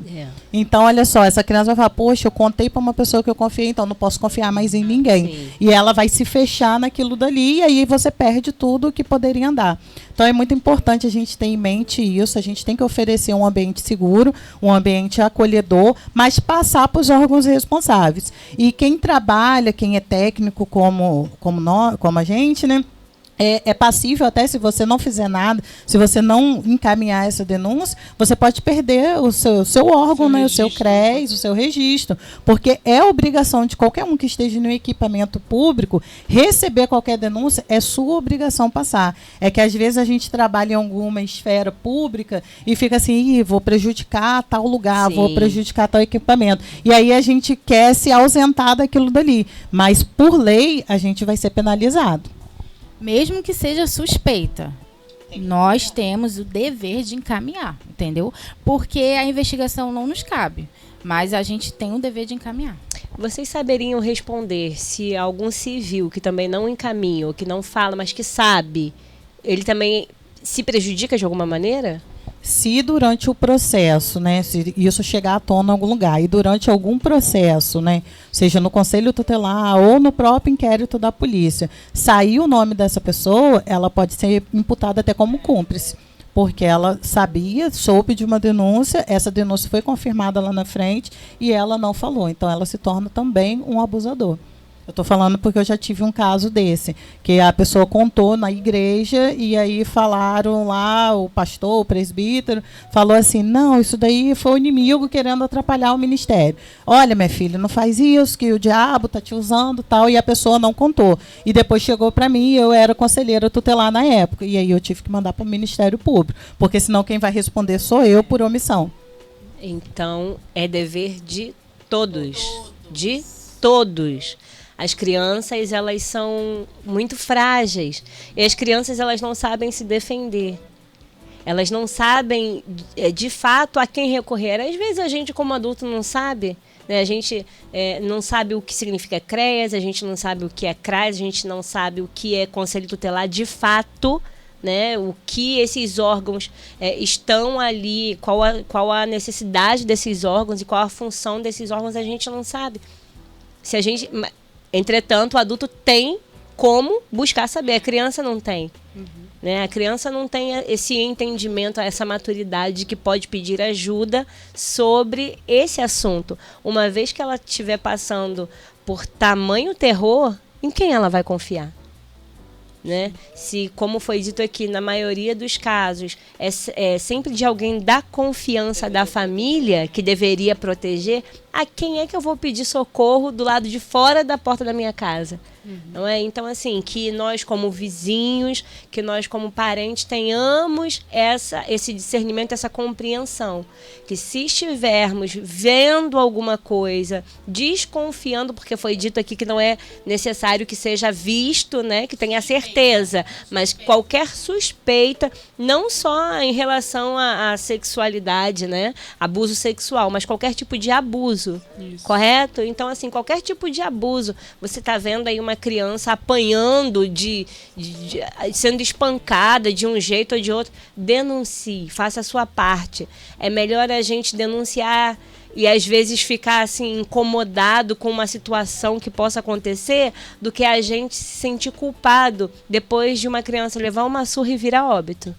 Então, olha só, essa criança vai falar, poxa, eu contei para uma pessoa que eu confiei, então não posso confiar mais em ninguém. Sim. E ela vai se fechar naquilo dali, e aí você perde tudo que poderia andar. Então, é muito importante a gente ter em mente isso, a gente tem que oferecer um ambiente seguro, um ambiente acolhedor, mas passar para os órgãos responsáveis. E quem trabalha, quem é técnico como a gente, né? É passível, até se você não fizer nada, se você não encaminhar essa denúncia, você pode perder o seu órgão, né, o seu CRES, o seu registro, porque é obrigação de qualquer um que esteja no equipamento público receber qualquer denúncia, é sua obrigação passar. É que às vezes a gente trabalha em alguma esfera pública e fica assim, vou prejudicar tal lugar, vou prejudicar tal equipamento. E aí a gente quer se ausentar daquilo dali, mas por lei a gente vai ser penalizado. Mesmo que seja suspeita, nós temos o dever de encaminhar, entendeu? Porque a investigação não nos cabe, mas a gente tem o dever de encaminhar. Vocês saberiam responder se algum civil que também não encaminha, ou que não fala, mas que sabe, ele também se prejudica de alguma maneira? Se durante o processo, né, se isso chegar à tona em algum lugar, e durante algum processo, né, seja no conselho tutelar ou no próprio inquérito da polícia, sair o nome dessa pessoa, ela pode ser imputada até como cúmplice, porque ela sabia, soube de uma denúncia, essa denúncia foi confirmada lá na frente e ela não falou, então ela se torna também um abusador. Eu estou falando porque eu já tive um caso desse, que a pessoa contou na igreja e aí falaram lá, o pastor, o presbítero, falou assim, não, isso daí foi o inimigo querendo atrapalhar o ministério. Olha, minha filha, não faz isso, que o diabo está te usando tal, e a pessoa não contou. E depois chegou para mim, eu era conselheira tutelar na época, e aí eu tive que mandar para o Ministério Público, porque senão quem vai responder sou eu por omissão. Então, é dever de todos. De todos. As crianças, elas são muito frágeis. E as crianças, elas não sabem se defender. Elas não sabem, de fato, a quem recorrer. Às vezes, a gente, como adulto, não sabe. Né? A gente não sabe o que significa CREAS, a gente não sabe o que é CRAS, a gente não sabe o que é Conselho Tutelar de fato. Né? O que esses órgãos estão ali, qual a necessidade desses órgãos e qual a função desses órgãos, a gente não sabe. Se a gente... Entretanto, o adulto tem como buscar saber, a criança não tem. Né? A criança não tem esse entendimento, essa maturidade que pode pedir ajuda sobre esse assunto. Uma vez que ela estiver passando por tamanho terror, em quem ela vai confiar? Né? Se, como foi dito aqui, na maioria dos casos, é sempre de alguém da confiança da família que deveria proteger, a quem é que eu vou pedir socorro do lado de fora da porta da minha casa? não é? Então, assim, que nós como vizinhos, que nós como parentes tenhamos esse discernimento, essa compreensão. Que se estivermos vendo alguma coisa, desconfiando, porque foi dito aqui que não é necessário que seja visto, né? Que tenha certeza, mas qualquer suspeita, não só em relação à sexualidade, né? Abuso sexual, mas qualquer tipo de abuso, correto? Então, assim, qualquer tipo de abuso, você está vendo aí uma criança apanhando, sendo espancada de um jeito ou de outro, denuncie, faça a sua parte. É melhor a gente denunciar e às vezes ficar assim incomodado com uma situação que possa acontecer do que a gente se sentir culpado depois de uma criança levar uma surra e virar óbito.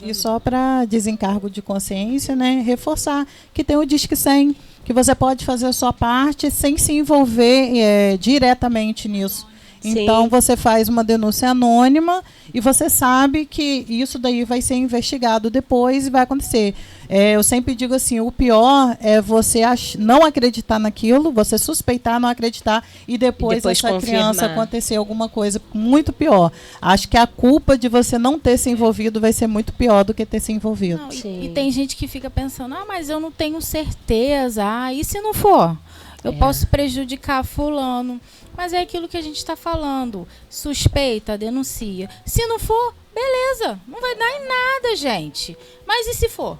E só para desencargo de consciência, né, reforçar que tem o Disque 100, que você pode fazer a sua parte sem se envolver diretamente nisso. Então, você faz uma denúncia anônima e você sabe que isso daí vai ser investigado depois e vai acontecer. Eu sempre digo assim, o pior é você não acreditar naquilo, você suspeitar, não acreditar e depois essa confirmar. Criança acontecer alguma coisa muito pior. Acho que a culpa de você não ter se envolvido vai ser muito pior do que ter se envolvido. Não, e tem gente que fica pensando, mas eu não tenho certeza. E se não for? Eu posso prejudicar fulano. Mas é aquilo que a gente está falando. Suspeita, denuncia. Se não for, beleza. Não vai dar em nada, gente. Mas e se for?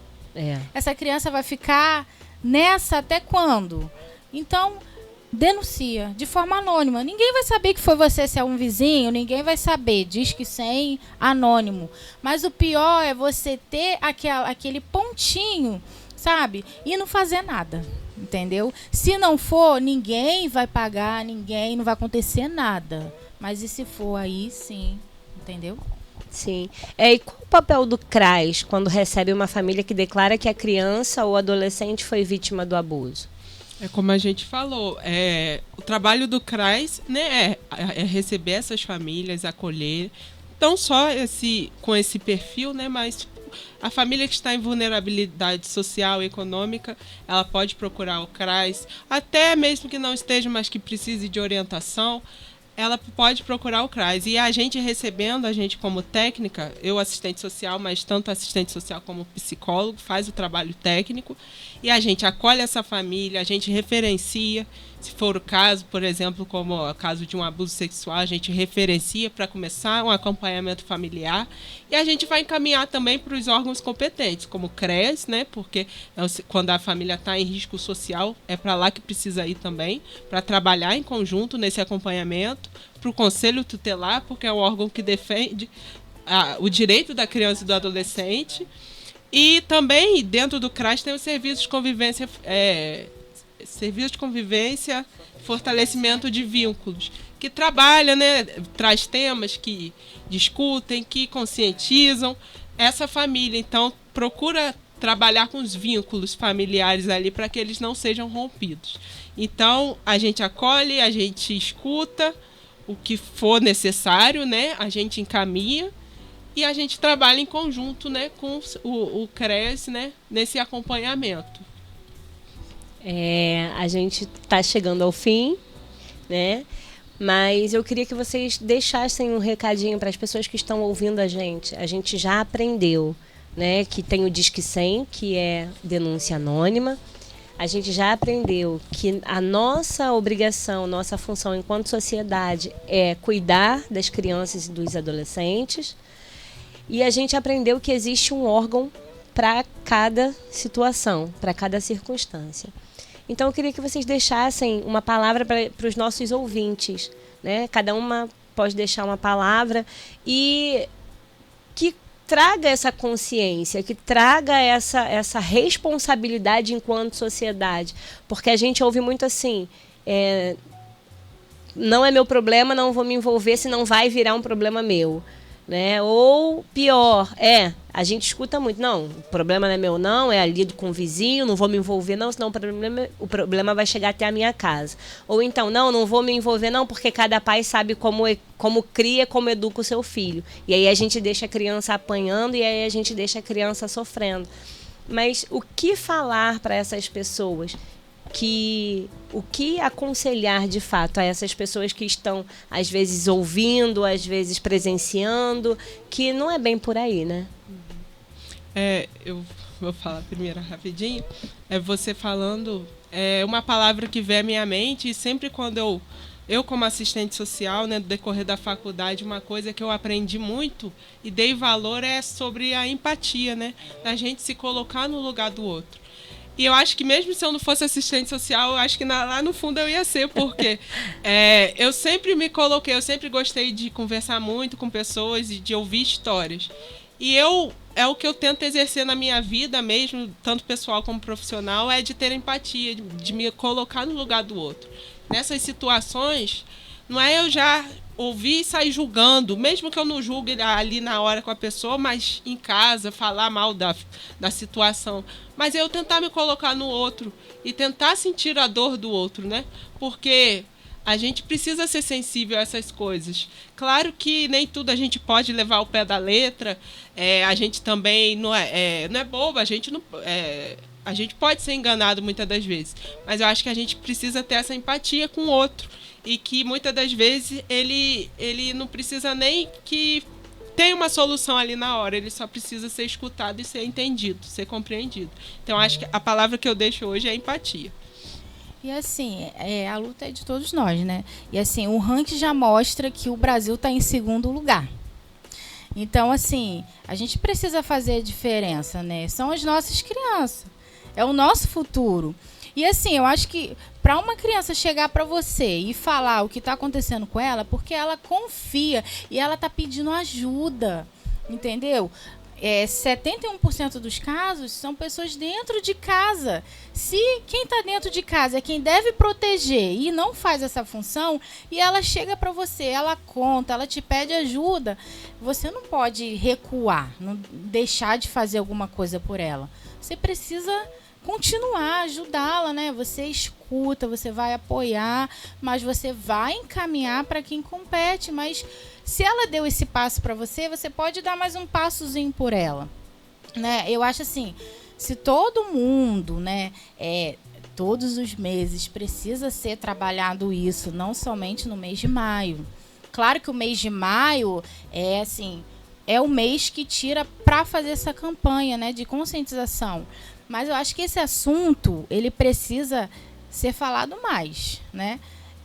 Essa criança vai ficar nessa até quando? Então, denuncia de forma anônima. Ninguém vai saber que foi você, se é um vizinho. Ninguém vai saber. Disque 100, anônimo. Mas o pior é você ter aquele pontinho, sabe? E não fazer nada. Entendeu? Se não for, ninguém vai pagar, não vai acontecer nada. Mas e se for, aí sim, entendeu? Sim. E qual o papel do CRAS quando recebe uma família que declara que a criança ou adolescente foi vítima do abuso? É como a gente falou, o trabalho do CRAS, né, é receber essas famílias, acolher, não só com esse perfil, né, mas a família que está em vulnerabilidade social e econômica, ela pode procurar o CRAS, até mesmo que não esteja, mas que precise de orientação, ela pode procurar o CRAS. E a gente recebendo, a gente como técnica, eu assistente social, mas tanto assistente social como psicólogo, faz o trabalho técnico, e a gente acolhe essa família, a gente referencia, se for o caso, por exemplo, como o caso de um abuso sexual, a gente referencia para começar um acompanhamento familiar e a gente vai encaminhar também para os órgãos competentes, como o CRES, né, porque quando a família está em risco social, é para lá que precisa ir também, para trabalhar em conjunto nesse acompanhamento, para o Conselho Tutelar, porque é um órgão que defende o direito da criança e do adolescente. E também, dentro do CRAS, tem os serviços de convivência, fortalecimento de vínculos, que trabalha, né, traz temas que discutem, que conscientizam essa família. Então, procura trabalhar com os vínculos familiares ali para que eles não sejam rompidos. Então, a gente acolhe, a gente escuta o que for necessário, né, a gente encaminha e a gente trabalha em conjunto, né, com o CRES, né, nesse acompanhamento. A gente está chegando ao fim, né? Mas eu queria que vocês deixassem um recadinho para as pessoas que estão ouvindo a gente. A gente já aprendeu, né, que tem o Disque 100, que é denúncia anônima. A gente já aprendeu que a nossa obrigação, nossa função enquanto sociedade é cuidar das crianças e dos adolescentes. E a gente aprendeu que existe um órgão para cada situação, para cada circunstância. Então, eu queria que vocês deixassem uma palavra para os nossos ouvintes, né? Cada uma pode deixar uma palavra e que traga essa consciência, que traga essa responsabilidade enquanto sociedade. Porque a gente ouve muito assim, não é meu problema, não vou me envolver, senão vai virar um problema meu. Né? Ou pior, a gente escuta muito, não, o problema não é meu não, é ali com o vizinho, não vou me envolver não, senão o problema vai chegar até a minha casa. Ou então, não vou me envolver não, porque cada pai sabe como cria, como educa o seu filho. E aí a gente deixa a criança apanhando e aí a gente deixa a criança sofrendo. Mas o que falar para essas pessoas? o que aconselhar de fato a essas pessoas que estão, às vezes, ouvindo, às vezes presenciando, que não é bem por aí, né? Eu vou falar primeiro rapidinho. Você falando, uma palavra que vem à minha mente, e sempre quando eu como assistente social, né, no decorrer da faculdade, uma coisa que eu aprendi muito e dei valor é sobre a empatia, né? Da gente se colocar no lugar do outro. E eu acho que mesmo se eu não fosse assistente social, eu acho que lá no fundo eu ia ser, porque eu sempre me coloquei, eu sempre gostei de conversar muito com pessoas e de ouvir histórias. E é o que eu tento exercer na minha vida mesmo, tanto pessoal como profissional, é de ter empatia, de me colocar no lugar do outro. Nessas situações, não é eu já ouvir e sair julgando, mesmo que eu não julgue ali na hora com a pessoa, mas em casa, falar mal da situação. Mas eu tentar me colocar no outro e tentar sentir a dor do outro, né? Porque a gente precisa ser sensível a essas coisas. Claro que nem tudo a gente pode levar ao pé da letra, a gente também não é bobo, a gente pode ser enganado muitas das vezes, mas eu acho que a gente precisa ter essa empatia com o outro e que muitas das vezes ele não precisa nem que tenha uma solução ali na hora, ele só precisa ser escutado e ser entendido, ser compreendido. Então acho que a palavra que eu deixo hoje é empatia. E assim, a luta é de todos nós, né? E assim, o ranking já mostra que o Brasil está em segundo lugar. Então, assim, a gente precisa fazer a diferença, né? São as nossas crianças. É o nosso futuro. E assim, eu acho que para uma criança chegar para você e falar o que está acontecendo com ela, porque ela confia e ela está pedindo ajuda, entendeu? 71% dos casos são pessoas dentro de casa. Se quem está dentro de casa é quem deve proteger e não faz essa função, e ela chega para você, ela conta, ela te pede ajuda, você não pode recuar, não deixar de fazer alguma coisa por ela. Você precisa continuar, ajudá-la, né? Você escuta, você vai apoiar, mas você vai encaminhar para quem compete. Mas se ela deu esse passo para você, você pode dar mais um passozinho por ela, né? Eu acho assim, se todo mundo, né, todos os meses precisa ser trabalhado isso, não somente no mês de maio. Claro que o mês de maio é o mês que tira para fazer essa campanha, né, de conscientização. Mas eu acho que esse assunto, ele precisa ser falado mais, né?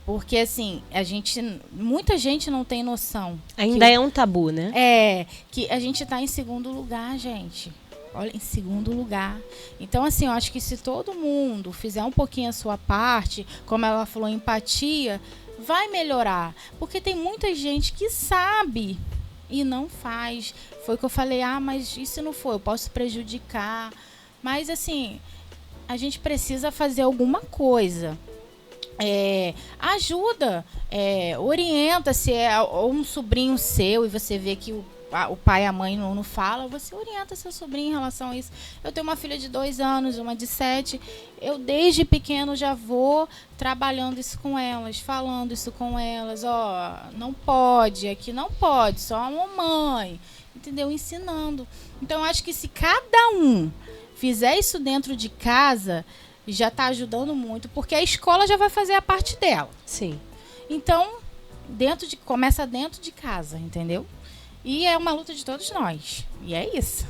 Porque, assim, muita gente não tem noção. Ainda é um tabu, né? Que a gente está em segundo lugar, gente. Olha, em segundo lugar. Então, assim, eu acho que se todo mundo fizer um pouquinho a sua parte, como ela falou, empatia, vai melhorar. Porque tem muita gente que sabe e não faz. Foi o que eu falei, mas e se não for? Eu posso prejudicar. Mas, assim, a gente precisa fazer alguma coisa. Ajuda, orienta, se é um sobrinho seu e você vê que o pai e a mãe não falam, você orienta seu sobrinho em relação a isso. Eu tenho uma filha de 2 anos, uma de 7. Eu, desde pequeno, já vou trabalhando isso com elas, falando isso com elas. Não pode, aqui não pode, só a mamãe. Entendeu? Ensinando. Então, eu acho que se cada um fizer isso dentro de casa, já está ajudando muito, porque a escola já vai fazer a parte dela. Sim. Então, começa dentro de casa, entendeu? E é uma luta de todos nós. E é isso.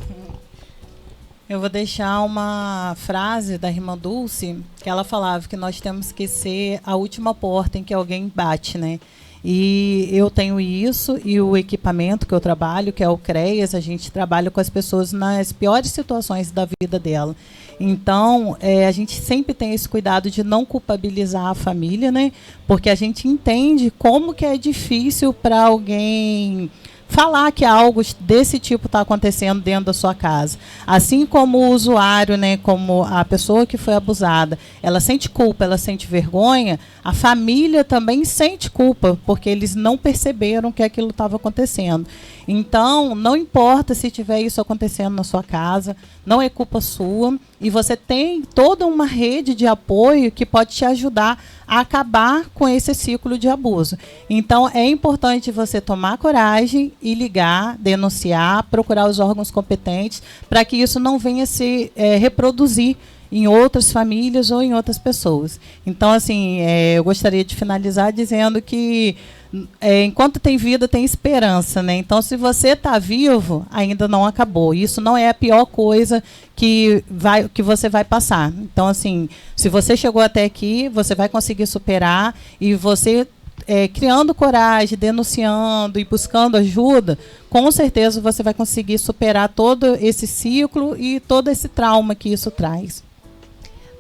Eu vou deixar uma frase da irmã Dulce, que ela falava que nós temos que ser a última porta em que alguém bate, né? E eu tenho isso, e o equipamento que eu trabalho, que é o CREAS, a gente trabalha com as pessoas nas piores situações da vida dela. Então, a gente sempre tem esse cuidado de não culpabilizar a família, né? Porque a gente entende como que é difícil para alguém falar que algo desse tipo está acontecendo dentro da sua casa. Assim como o usuário, né, como a pessoa que foi abusada, ela sente culpa, ela sente vergonha, a família também sente culpa, porque eles não perceberam que aquilo estava acontecendo. Então, não importa se tiver isso acontecendo na sua casa, não é culpa sua, e você tem toda uma rede de apoio que pode te ajudar a acabar com esse ciclo de abuso. Então, é importante você tomar coragem e ligar, denunciar, procurar os órgãos competentes, para que isso não venha se reproduzir em outras famílias ou em outras pessoas. Então, assim, eu gostaria de finalizar dizendo que enquanto tem vida, tem esperança, né? Então, se você está vivo, ainda não acabou. Isso não é a pior coisa que você vai passar. Então, assim, se você chegou até aqui, você vai conseguir superar, e você criando coragem, denunciando e buscando ajuda, com certeza você vai conseguir superar todo esse ciclo e todo esse trauma que isso traz.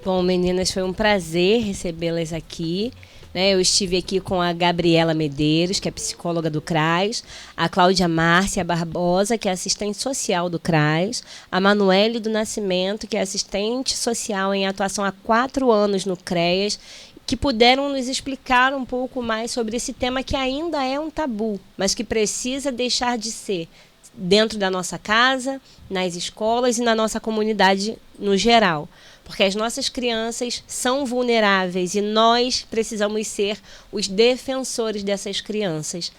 Bom, meninas, foi um prazer recebê-las aqui. Eu estive aqui com a Gabriela Medeiros, que é psicóloga do CRAS, a Cláudia Márcia Barbosa, que é assistente social do CRAS, a Manuele do Nascimento, que é assistente social em atuação há 4 anos no CREAS, que puderam nos explicar um pouco mais sobre esse tema que ainda é um tabu, mas que precisa deixar de ser dentro da nossa casa, nas escolas e na nossa comunidade no geral. Porque as nossas crianças são vulneráveis e nós precisamos ser os defensores dessas crianças.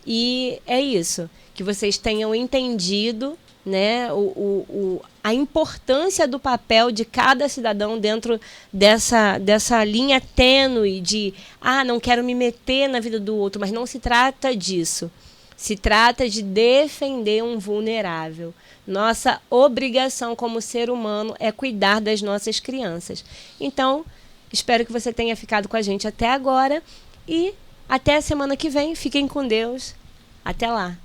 E é isso, que vocês tenham entendido, né, a importância do papel de cada cidadão dentro dessa linha tênue de não quero me meter na vida do outro, mas não se trata disso. Se trata de defender um vulnerável. Nossa obrigação como ser humano é cuidar das nossas crianças. Então, espero que você tenha ficado com a gente até agora e até a semana que vem. Fiquem com Deus. Até lá.